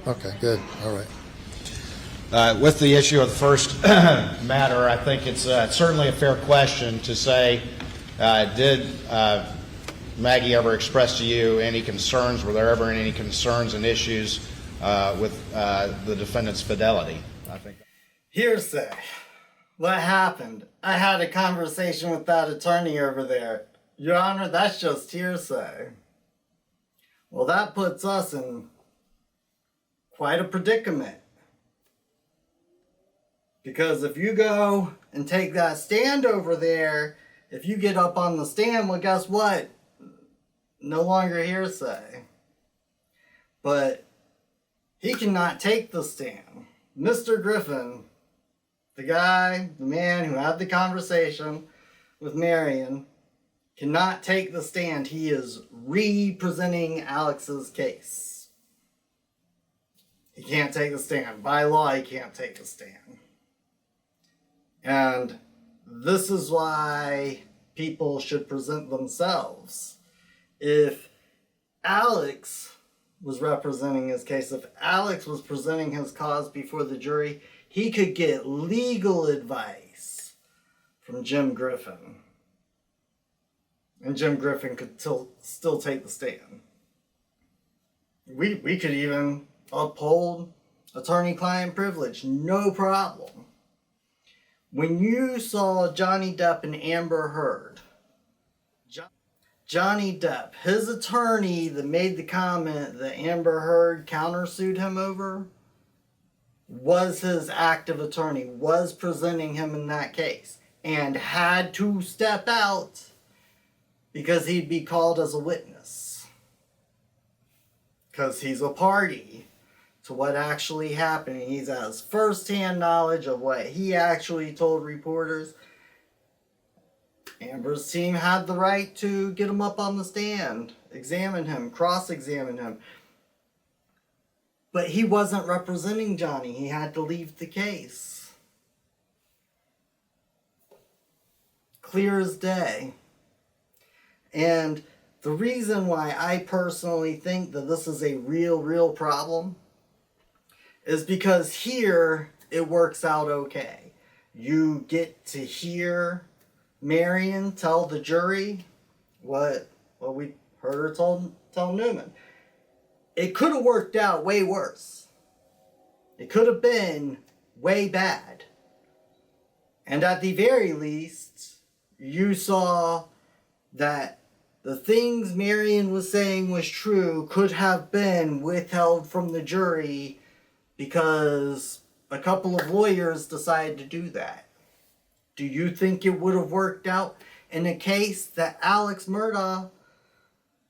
Okay, good. All right. With the issue of the first matter, I think it's certainly a fair question to say, did Maggie ever express to you any concerns? Were there ever any concerns and issues with the defendant's fidelity? I think. Hearsay. What happened? I had a conversation with that attorney over there. Your Honor, that's just hearsay. Well, that puts us in quite a predicament. Because if you go and take that stand over there, if you get up on the stand, well, guess what? No longer hearsay. But he cannot take the stand. Mr. Griffin, the man who had the conversation with Marion, cannot take the stand. He is representing Alex's case. He can't take the stand. By law, he can't take the stand. And this is why people should present themselves. If Alex was representing his case, if Alex was presenting his cause before the jury, he could get legal advice from Jim Griffin. And Jim Griffin could still take the stand. We could even uphold attorney-client privilege, no problem. When you saw Johnny Depp and Amber Heard, Johnny Depp, his attorney that made the comment that Amber Heard countersued him over, was his active attorney, was presenting him in that case, and had to step out because he'd be called as a witness. Because he's a party to what actually happened. He has first-hand knowledge of what he actually told reporters. Amber's team had the right to get him up on the stand, examine him, cross-examine him. But he wasn't representing Johnny. He had to leave the case. Clear as day. And the reason why I personally think that this is a real problem is because here it works out okay. You get to hear Marion tell the jury what we heard her tell Newman. It could have worked out way worse. It could have been way bad. And at the very least, you saw that the things Marion was saying was true could have been withheld from the jury because a couple of lawyers decided to do that. Do you think it would have worked out in a case that Alex Murdaugh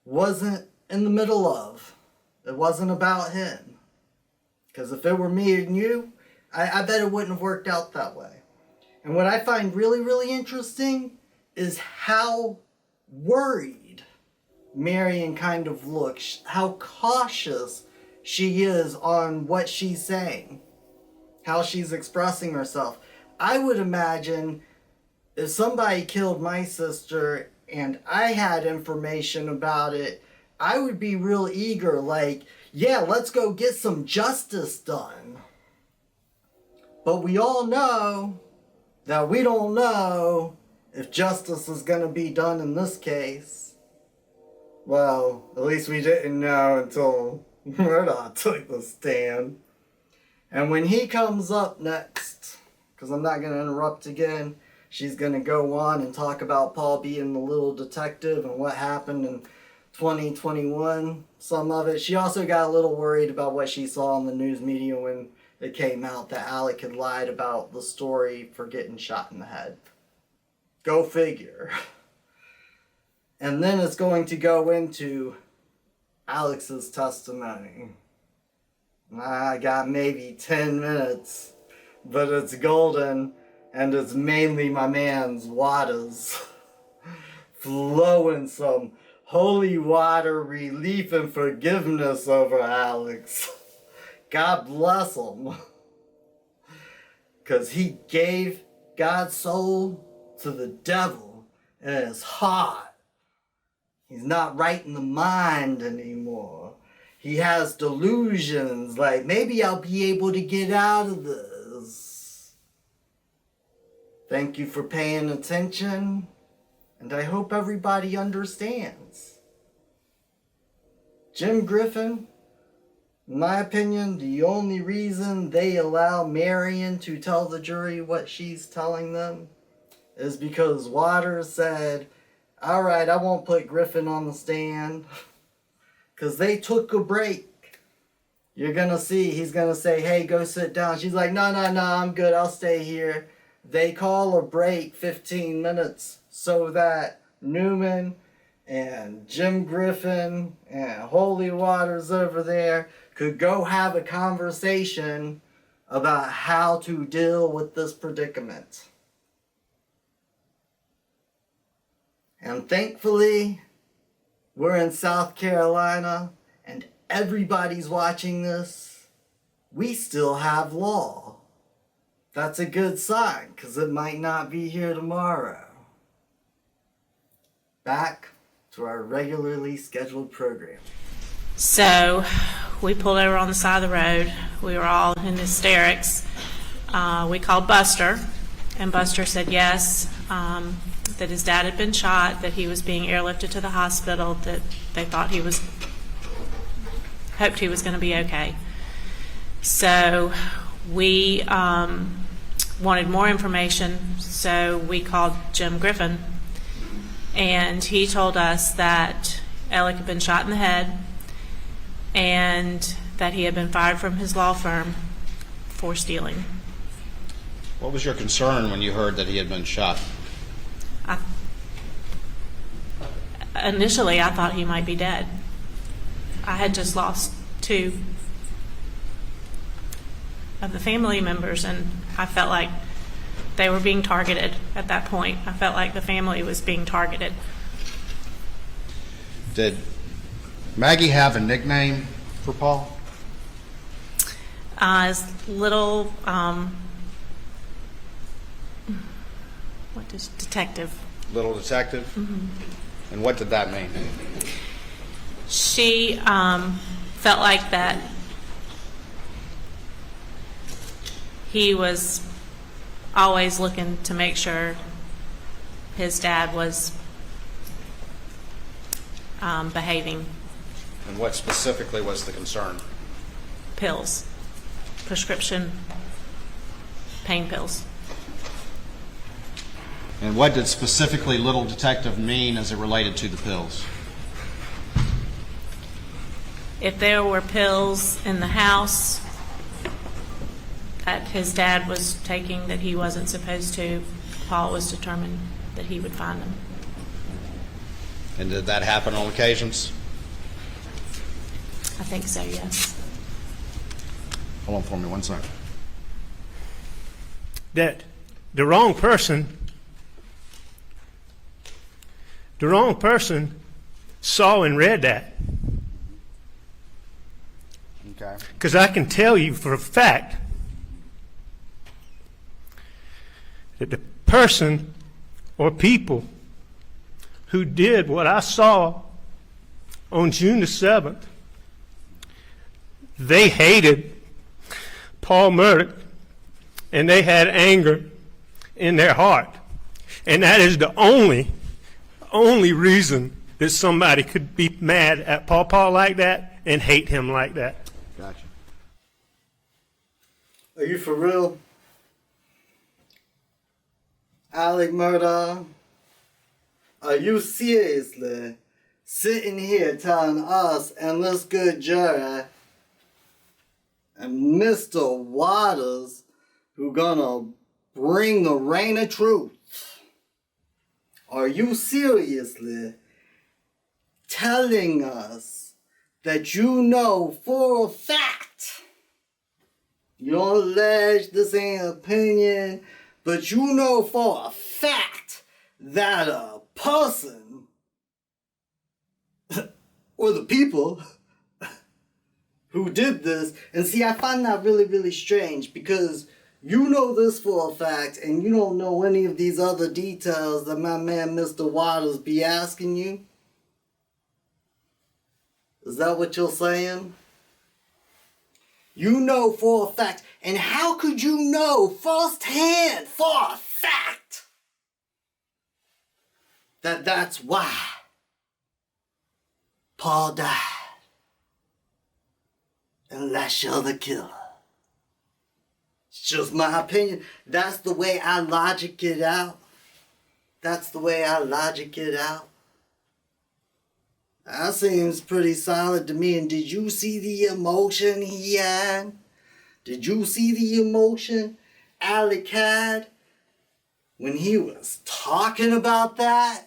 wasn't in the middle of? It wasn't about him. Because if it were me and you, I bet it wouldn't have worked out that way. And what I find really, really interesting is how worried Marion kind of looks, how cautious she is on what she's saying, how she's expressing herself. I would imagine if somebody killed my sister and I had information about it, I would be real eager, like, yeah, let's go get some justice done. But we all know that we don't know if justice is going to be done in this case. Well, at least we didn't know until Murdaugh took the stand. And when he comes up next, because I'm not going to interrupt again, she's going to go on and talk about Paul being the little detective and what happened in 2021, some of it. She also got a little worried about what she saw in the news media when it came out that Alec had lied about the story for getting shot in the head. Go figure. And then it's going to go into Alex's testimony. I got maybe 10 minutes, but it's golden, and it's mainly my man's waters flowing some holy water relief and forgiveness over Alex. God bless him. Because he gave God's soul to the devil in his heart. He's not right in the mind anymore. He has delusions like, maybe I'll be able to get out of this. Thank you for paying attention, and I hope everybody understands. Jim Griffin, in my opinion, the only reason they allow Marion to tell the jury what she's telling them is because Waters said, all right, I won't put Griffin on the stand. Because they took a break. You're going to see, he's going to say, hey, go sit down. She's like, no, I'm good, I'll stay here. They call a break 15 minutes so that Newman and Jim Griffin and Holy Waters over there could go have a conversation about how to deal with this predicament. And thankfully, we're in South Carolina, and everybody's watching this. We still have law. That's a good sign, because it might not be here tomorrow. Back to our regularly scheduled program. So we pulled over on the side of the road. We were all in hysterics. We called Buster, and Buster said yes, that his dad had been shot, that he was being airlifted to the hospital, that they thought hoped he was going to be okay. So we wanted more information, so we called Jim Griffin, and he told us that Alec had been shot in the head and that he had been fired from his law firm for stealing. What was your concern when you heard that he had been shot? Initially, I thought he might be dead. I had just lost 2 of the family members, and I felt like they were being targeted at that point. I felt like the family was being targeted. Did Maggie have a nickname for Paul? His little, what is detective? Little detective? Mm-hmm. And what did that mean? She felt like that he was always looking to make sure his dad was behaving. And what specifically was the concern? Pills, prescription pain pills. And what did specifically Little Detective mean as it related to the pills? If there were pills in the house that his dad was taking that he wasn't supposed to, Paul was determined that he would find them. And did that happen on occasions? I think so, yes. Hold on for me 1 second. That the wrong person saw and read that. Okay. Because I can tell you for a fact that the person or people who did what I saw on June the 7th, they hated Paul Murdaugh and they had anger in their heart. And that is the only reason that somebody could be mad at Paul like that and hate him like that. Gotcha. Are you for real? Alec Murdaugh? Are you seriously sitting here telling us and this good jury and Mr. Waters who gonna bring the rain of truth? Are you seriously telling us that you know for a fact, you don't allege this ain't opinion, but you know for a fact that a person or the people who did this, and see, I find that really, really strange because you know this for a fact and you don't know any of these other details that my man Mr. Waters be asking you? Is that what you're saying? You know for a fact, and how could you know firsthand for a fact that that's why Paul died? Unless you're the killer. It's just my opinion. That's the way I logic it out. That's the way I logic it out. That seems pretty solid to me. And did you see the emotion he had? Did you see the emotion Alec had when he was talking about that?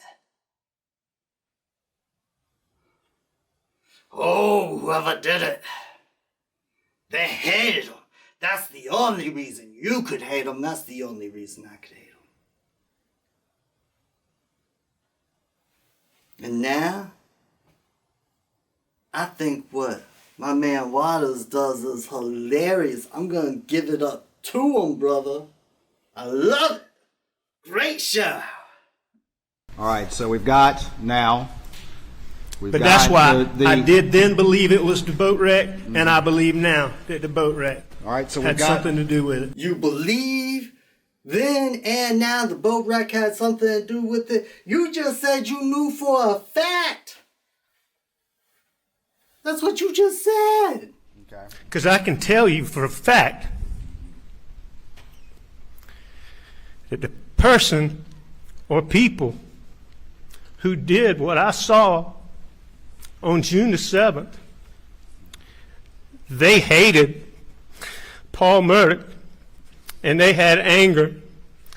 Oh, whoever did it. They hated him. That's the only reason you could hate him. That's the only reason I could hate him. And now, I think what my man Waters does is hilarious. I'm going to give it up to him, brother. I love it. Great show. All right, so we've got now. But that's why I did then believe it was the boat wreck, and I believe now that the boat wreck had something to do with it. You believe then and now the boat wreck had something to do with it? You just said you knew for a fact. That's what you just said. Okay. Because I can tell you for a fact that the person or people who did what I saw on June the 7th, they hated Paul Murdaugh and they had anger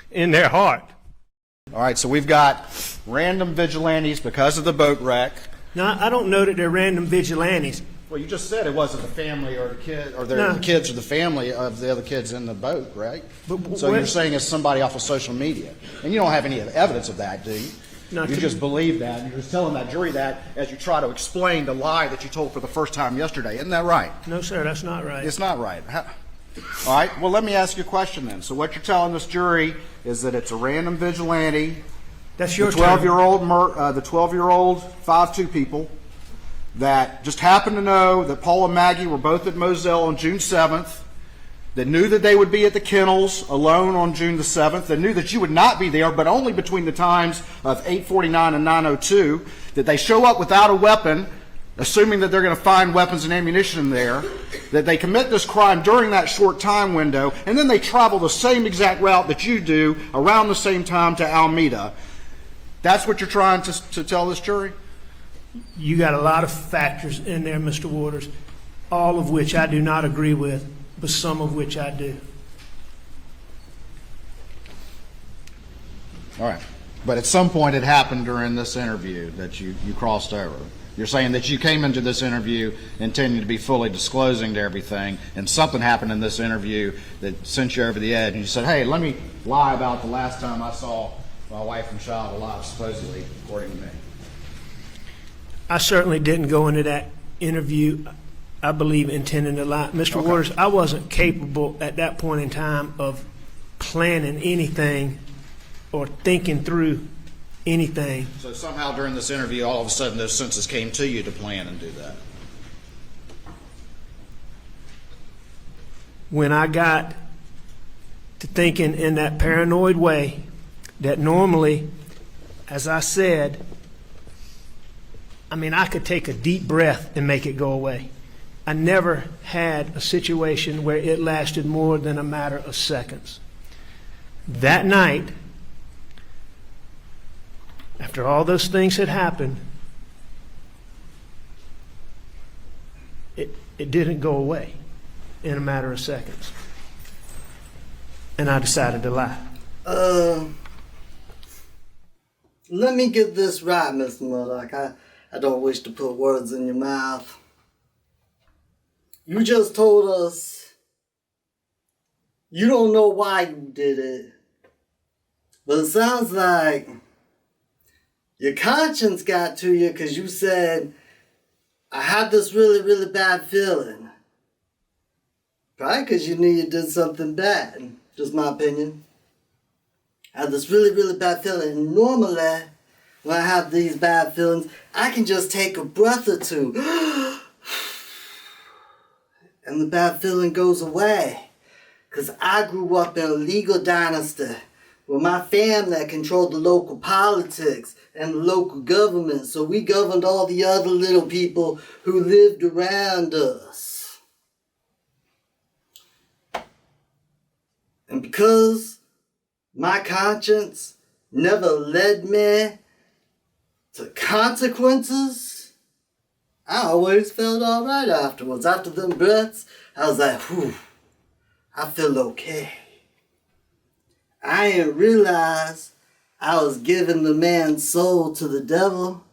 in their heart. All right, so we've got random vigilantes because of the boat wreck. Now, I don't know that they're random vigilantes. Well, you just said it wasn't the family or the kid, or the kids or the family of the other kids in the boat, right? So you're saying it's somebody off of social media, and you don't have any evidence of that, do you? You just believe that, and you're just telling that jury that as you try to explain the lie that you told for the first time yesterday. Isn't that right? No, sir, that's not right. It's not right. All right, well, let me ask you a question then. So what you're telling this jury is that it's a random vigilante. That's your the 12-year-old, the 12-year-old 5'2" people that just happened to know that Paul and Maggie were both at Moselle on June 7th, that knew that they would be at the kennels alone on June the 7th, that knew that you would not be there, but only between the times of 8:49 and 9:02, that they show up without a weapon, assuming that they're going to find weapons and ammunition there, that they commit this crime during that short time window, and then they travel the same exact route that you do around the same time to Alameda. That's what you're trying to tell this jury? You got a lot of factors in there, Mr. Waters, all of which I do not agree with, but some of which I do. All right. But at some point it happened during this interview that you crossed over. You're saying that you came into this interview intending to be fully disclosing to everything, and something happened in this interview that sent you over the edge, and you said, hey, let me lie about the last time I saw my wife and child alive, supposedly, according to me. I certainly didn't go into that interview, I believe, intending to lie. Mr. Waters, I wasn't capable at that point in time of planning anything or thinking through anything. So somehow during this interview, all of a sudden those senses came to you to plan and do that. When I got to thinking in that paranoid way, that normally, as I said, I could take a deep breath and make it go away. I never had a situation where it lasted more than a matter of seconds. That night, after all those things had happened, it didn't go away in a matter of seconds. And I decided to lie. Let me get this right, Mr. Murdaugh. I don't wish to put words in your mouth. You just told us you don't know why you did it. But it sounds like your conscience got to you because you said, I had this really, really bad feeling. Probably because you knew you did something bad. Just my opinion. I had this really, really bad feeling. And normally, when I have these bad feelings, I can just take a breath or two. And the bad feeling goes away. Because I grew up in a legal dynasty where my family controlled the local politics and the local government. So we governed all the other little people who lived around us. And because my conscience never led me to consequences, I always felt all right afterwards. After them breaths, I was like, whew, I feel okay. I didn't realize I was giving the man's soul to the devil.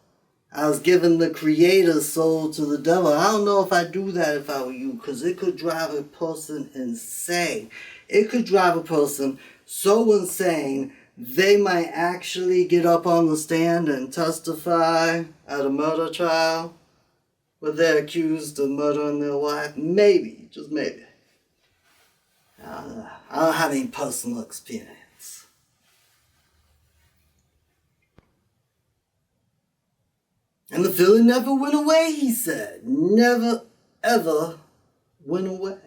I was giving the creator's soul to the devil. I don't know if I'd do that if I were you, because it could drive a person insane. It could drive a person so insane they might actually get up on the stand and testify at a murder trial where they're accused of murdering their wife. Maybe, just maybe. I don't have any personal experience. And the feeling never went away, he said. Never, ever went away.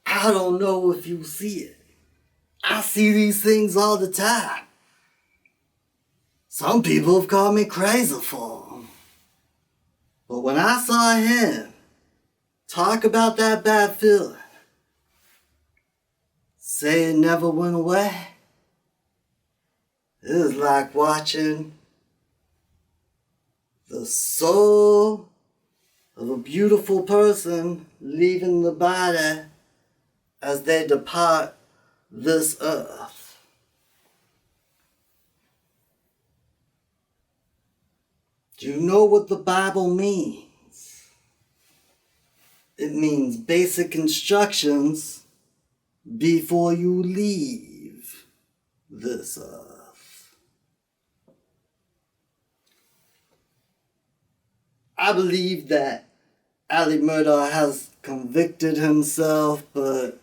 I don't know if you see it. I see these things all the time. Some people have called me crazy for them. But when I saw him talk about that bad feeling, say it never went away, it was like watching the soul of a beautiful person leaving the body as they depart this earth. Do you know what the Bible means? It means basic instructions before you leave this earth. I believe that Ali Murdaugh has convicted himself, but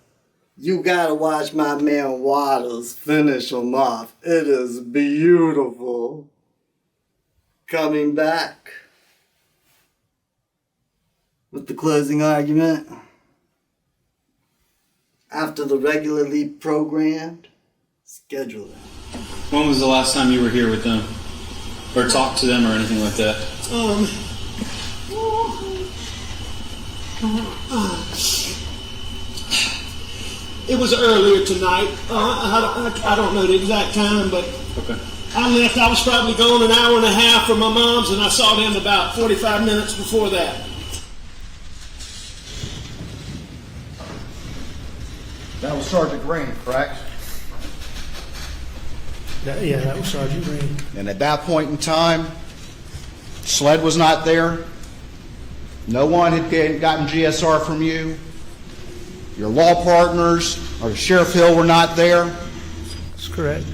you gotta watch my man Waters finish him off. It is beautiful. Coming back with the closing argument. after the regularly programmed scheduling. When was the last time you were here with them? Or talked to them or anything like that? It was earlier tonight. I don't know the exact time, but Okay. I left. I was probably gone an hour and a half from my mom's, and I saw them about 45 minutes before that. That was Sergeant Green, correct? Yeah, that was Sergeant Green. And at that point in time, SLED was not there. No one had gotten GSR from you. Your law partners or Sheriff Hill were not there. That's correct.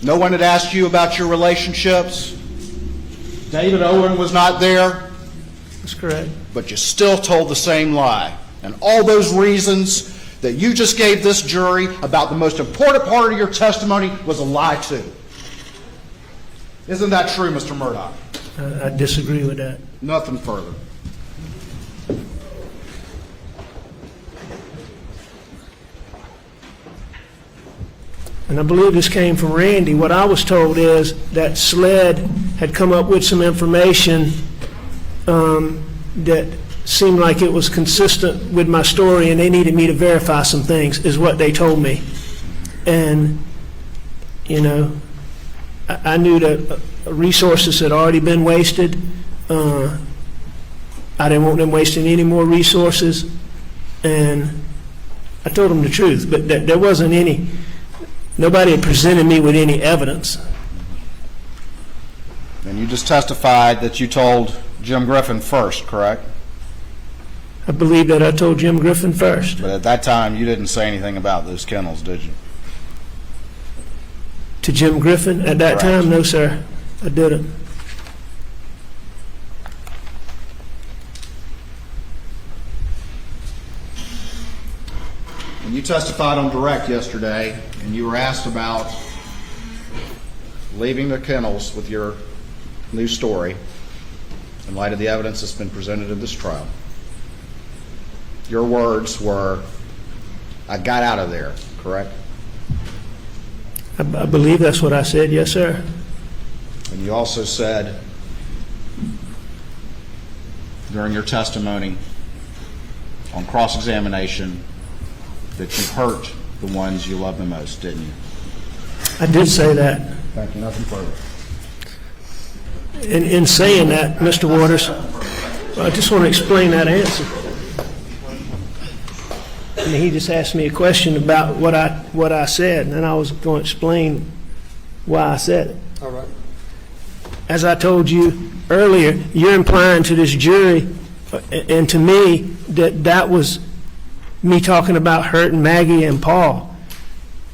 No one had asked you about your relationships. David Owen was not there. That's correct. But you still told the same lie. And all those reasons that you just gave this jury about the most important part of your testimony was a lie too. Isn't that true, Mr. Murdaugh? I disagree with that. Nothing further. And I believe this came from Randy. What I was told is that SLED had come up with some information that seemed like it was consistent with my story, and they needed me to verify some things, is what they told me. And, you know, I knew that resources had already been wasted. I didn't want them wasting any more resources. And I told them the truth, but there wasn't any, nobody had presented me with any evidence. And you just testified that you told Jim Griffin first, correct? I believe that I told Jim Griffin first. But at that time, you didn't say anything about those kennels, did you? To Jim Griffin at that Correct. time? No, sir, I didn't. And you testified on direct yesterday, and you were asked about leaving the kennels with your new story in light of the evidence that's been presented in this trial. Your words were, "I got out of there," correct? I believe that's what I said, yes, sir. And you also said during your testimony on cross-examination that you hurt the ones you love the most, didn't you? I did say that. Thank you. Nothing further. In saying that, Mr. Waters, I just want to explain that answer. And he just asked me a question about what I said, and then I was going to explain why I said it. All right. As I told you earlier, you're implying to this jury and to me that was me talking about hurting Maggie and Paul.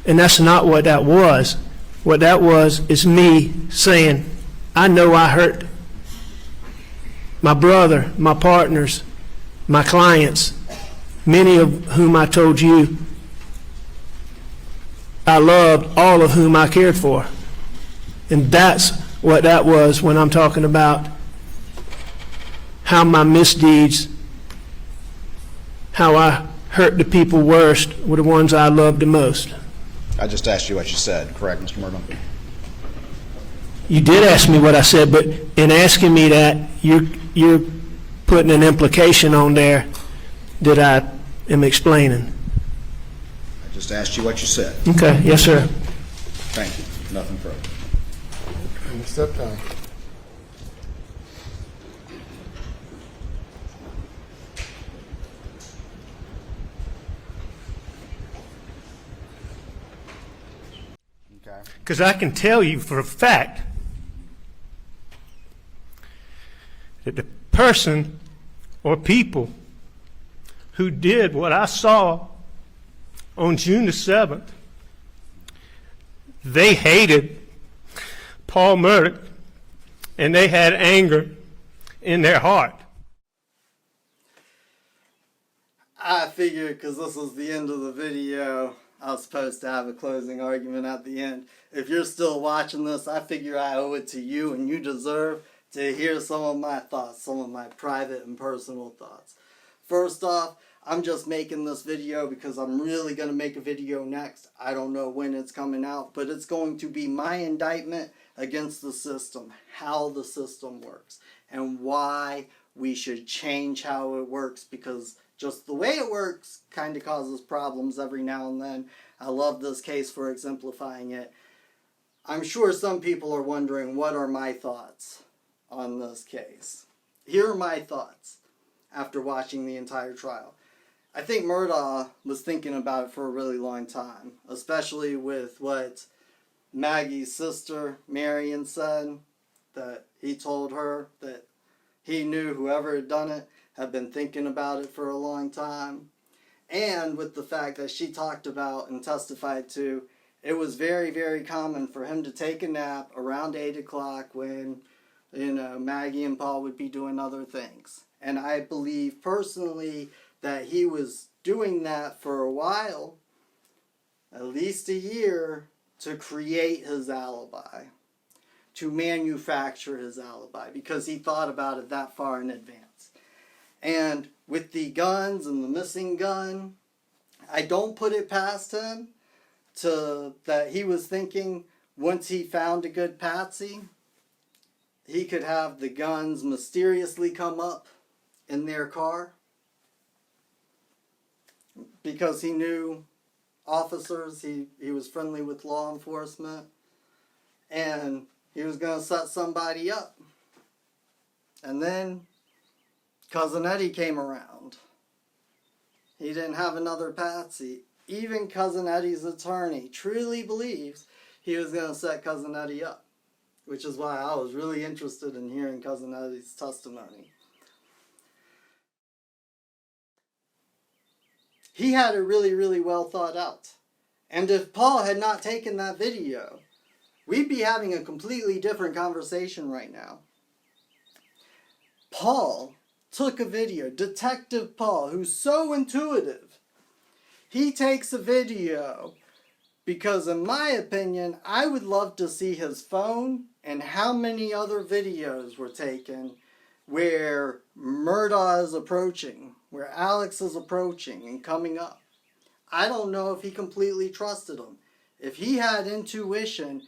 And that's not what that was. What that was is me saying, I know I hurt my brother, my partners, my clients, many of whom I told you I loved, all of whom I cared for. And that's what that was when I'm talking about how my misdeeds, how I hurt the people worst were the ones I loved the most. I just asked you what you said, correct, Mr. Murdaugh? You did ask me what I said, but in asking me that, you're putting an implication on there that I am explaining. I just asked you what you said. Okay, yes, sir. Thank you. Nothing further. And step down. Okay. Because I can tell you for a fact that the person or people who did what I saw on June the 7th, they hated Paul Murdaugh, and they had anger in their heart. I figured because this was the end of the video, I was supposed to have a closing argument at the end. If you're still watching this, I figure I owe it to you, and you deserve to hear some of my thoughts, some of my private and personal thoughts. First off, I'm just making this video because I'm really going to make a video next. I don't know when it's coming out, but it's going to be my indictment against the system, how the system works, and why we should change how it works, because just the way it works kind of causes problems every now and then. I love this case for exemplifying it. I'm sure some people are wondering, what are my thoughts on this case? Here are my thoughts after watching the entire trial. I think Murdaugh was thinking about it for a really long time, especially with what Maggie's sister, Marion, said, that he told her that he knew whoever had done it had been thinking about it for a long time. And with the fact that she talked about and testified to, it was very, very common for him to take a nap around 8 o'clock when, Maggie and Paul would be doing other things. And I believe personally that he was doing that for a while, at least a year, to create his alibi, to manufacture his alibi, because he thought about it that far in advance. And with the guns and the missing gun, I don't put it past him that he was thinking once he found a good patsy, he could have the guns mysteriously come up in their car, because he knew officers, he was friendly with law enforcement, and he was going to set somebody up. And then Cousin Eddie came around. He didn't have another patsy. Even Cousin Eddie's attorney truly believes he was going to set Cousin Eddie up, which is why I was really interested in hearing Cousin Eddie's testimony. He had it really, really well thought out. And if Paul had not taken that video, we'd be having a completely different conversation right now. Paul took a video. Detective Paul, who's so intuitive, he takes a video because, in my opinion, I would love to see his phone and how many other videos were taken where Murdaugh is approaching, where Alex is approaching and coming up. I don't know if he completely trusted him. If he had intuition,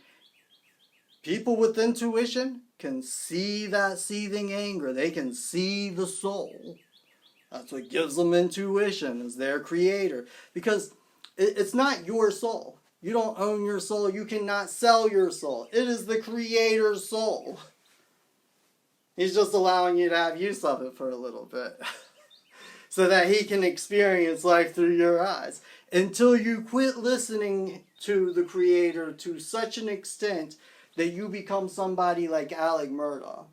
people with intuition can see that seething anger. They can see the soul. That's what gives them intuition, is their creator. Because it's not your soul. You don't own your soul. You cannot sell your soul. It is the creator's soul. He's just allowing you to have use of it for a little bit. So that he can experience life through your eyes. Until you quit listening to the creator to such an extent that you become somebody like Alec Murdaugh.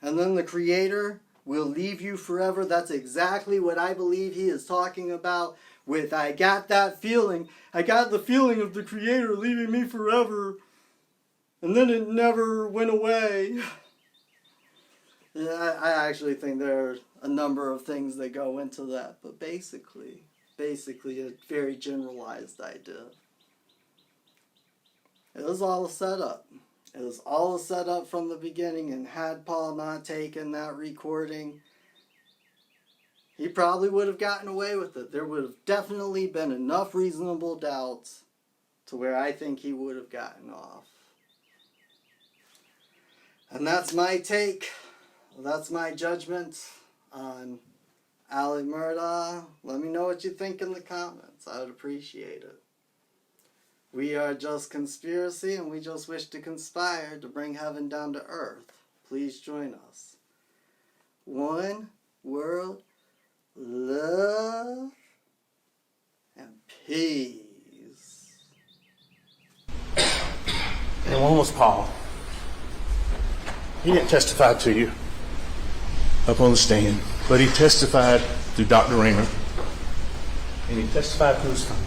And then the creator will leave you forever. That's exactly what I believe he is talking about with, I got that feeling. I got the feeling of the creator leaving me forever. And then it never went away. I actually think there are a number of things that go into that. But basically a very generalized idea. It was all a setup. It was all a setup from the beginning, and had Paul not taken that recording, he probably would have gotten away with it. There would have definitely been enough reasonable doubts to where I think he would have gotten off. And that's my take. That's my judgment on Alec Murdaugh. Let me know what you think in the comments. I would appreciate it. We are just conspiracy, and we just wish to conspire to bring heaven down to earth. Please join us. One world, love, and peace. And one was Paul. He didn't testify to you up on the stand, but he testified through Dr. Raymer, and he testified through his phone.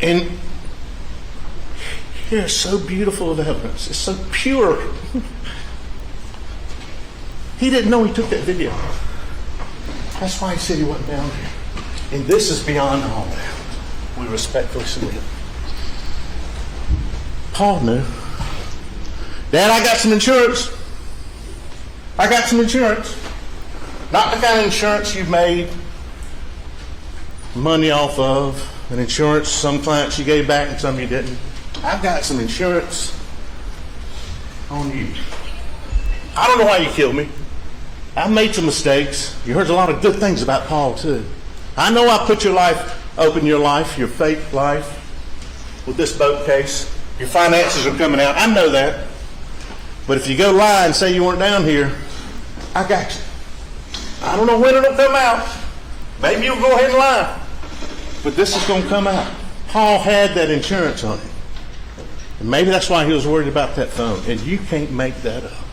And here's so beautiful of evidence. It's so pure. He didn't know he took that video. That's why he said he wasn't down there. And this is beyond all that. We respectfully submit. Paul knew. Dad, I got some insurance. I got some insurance. Not the kind of insurance you've made money off of, an insurance some clients you gave back and some you didn't. I've got some insurance on you. I don't know why you killed me. I've made some mistakes. You heard a lot of good things about Paul, too. I know I put your life, open your life, your fake life, with this boat case. Your finances are coming out. I know that. But if you go lie and say you weren't down here, I got you. I don't know when it'll come out. Maybe you'll go ahead and lie. But this is going to come out. Paul had that insurance on him. And maybe that's why he was worried about that phone. And you can't make that up.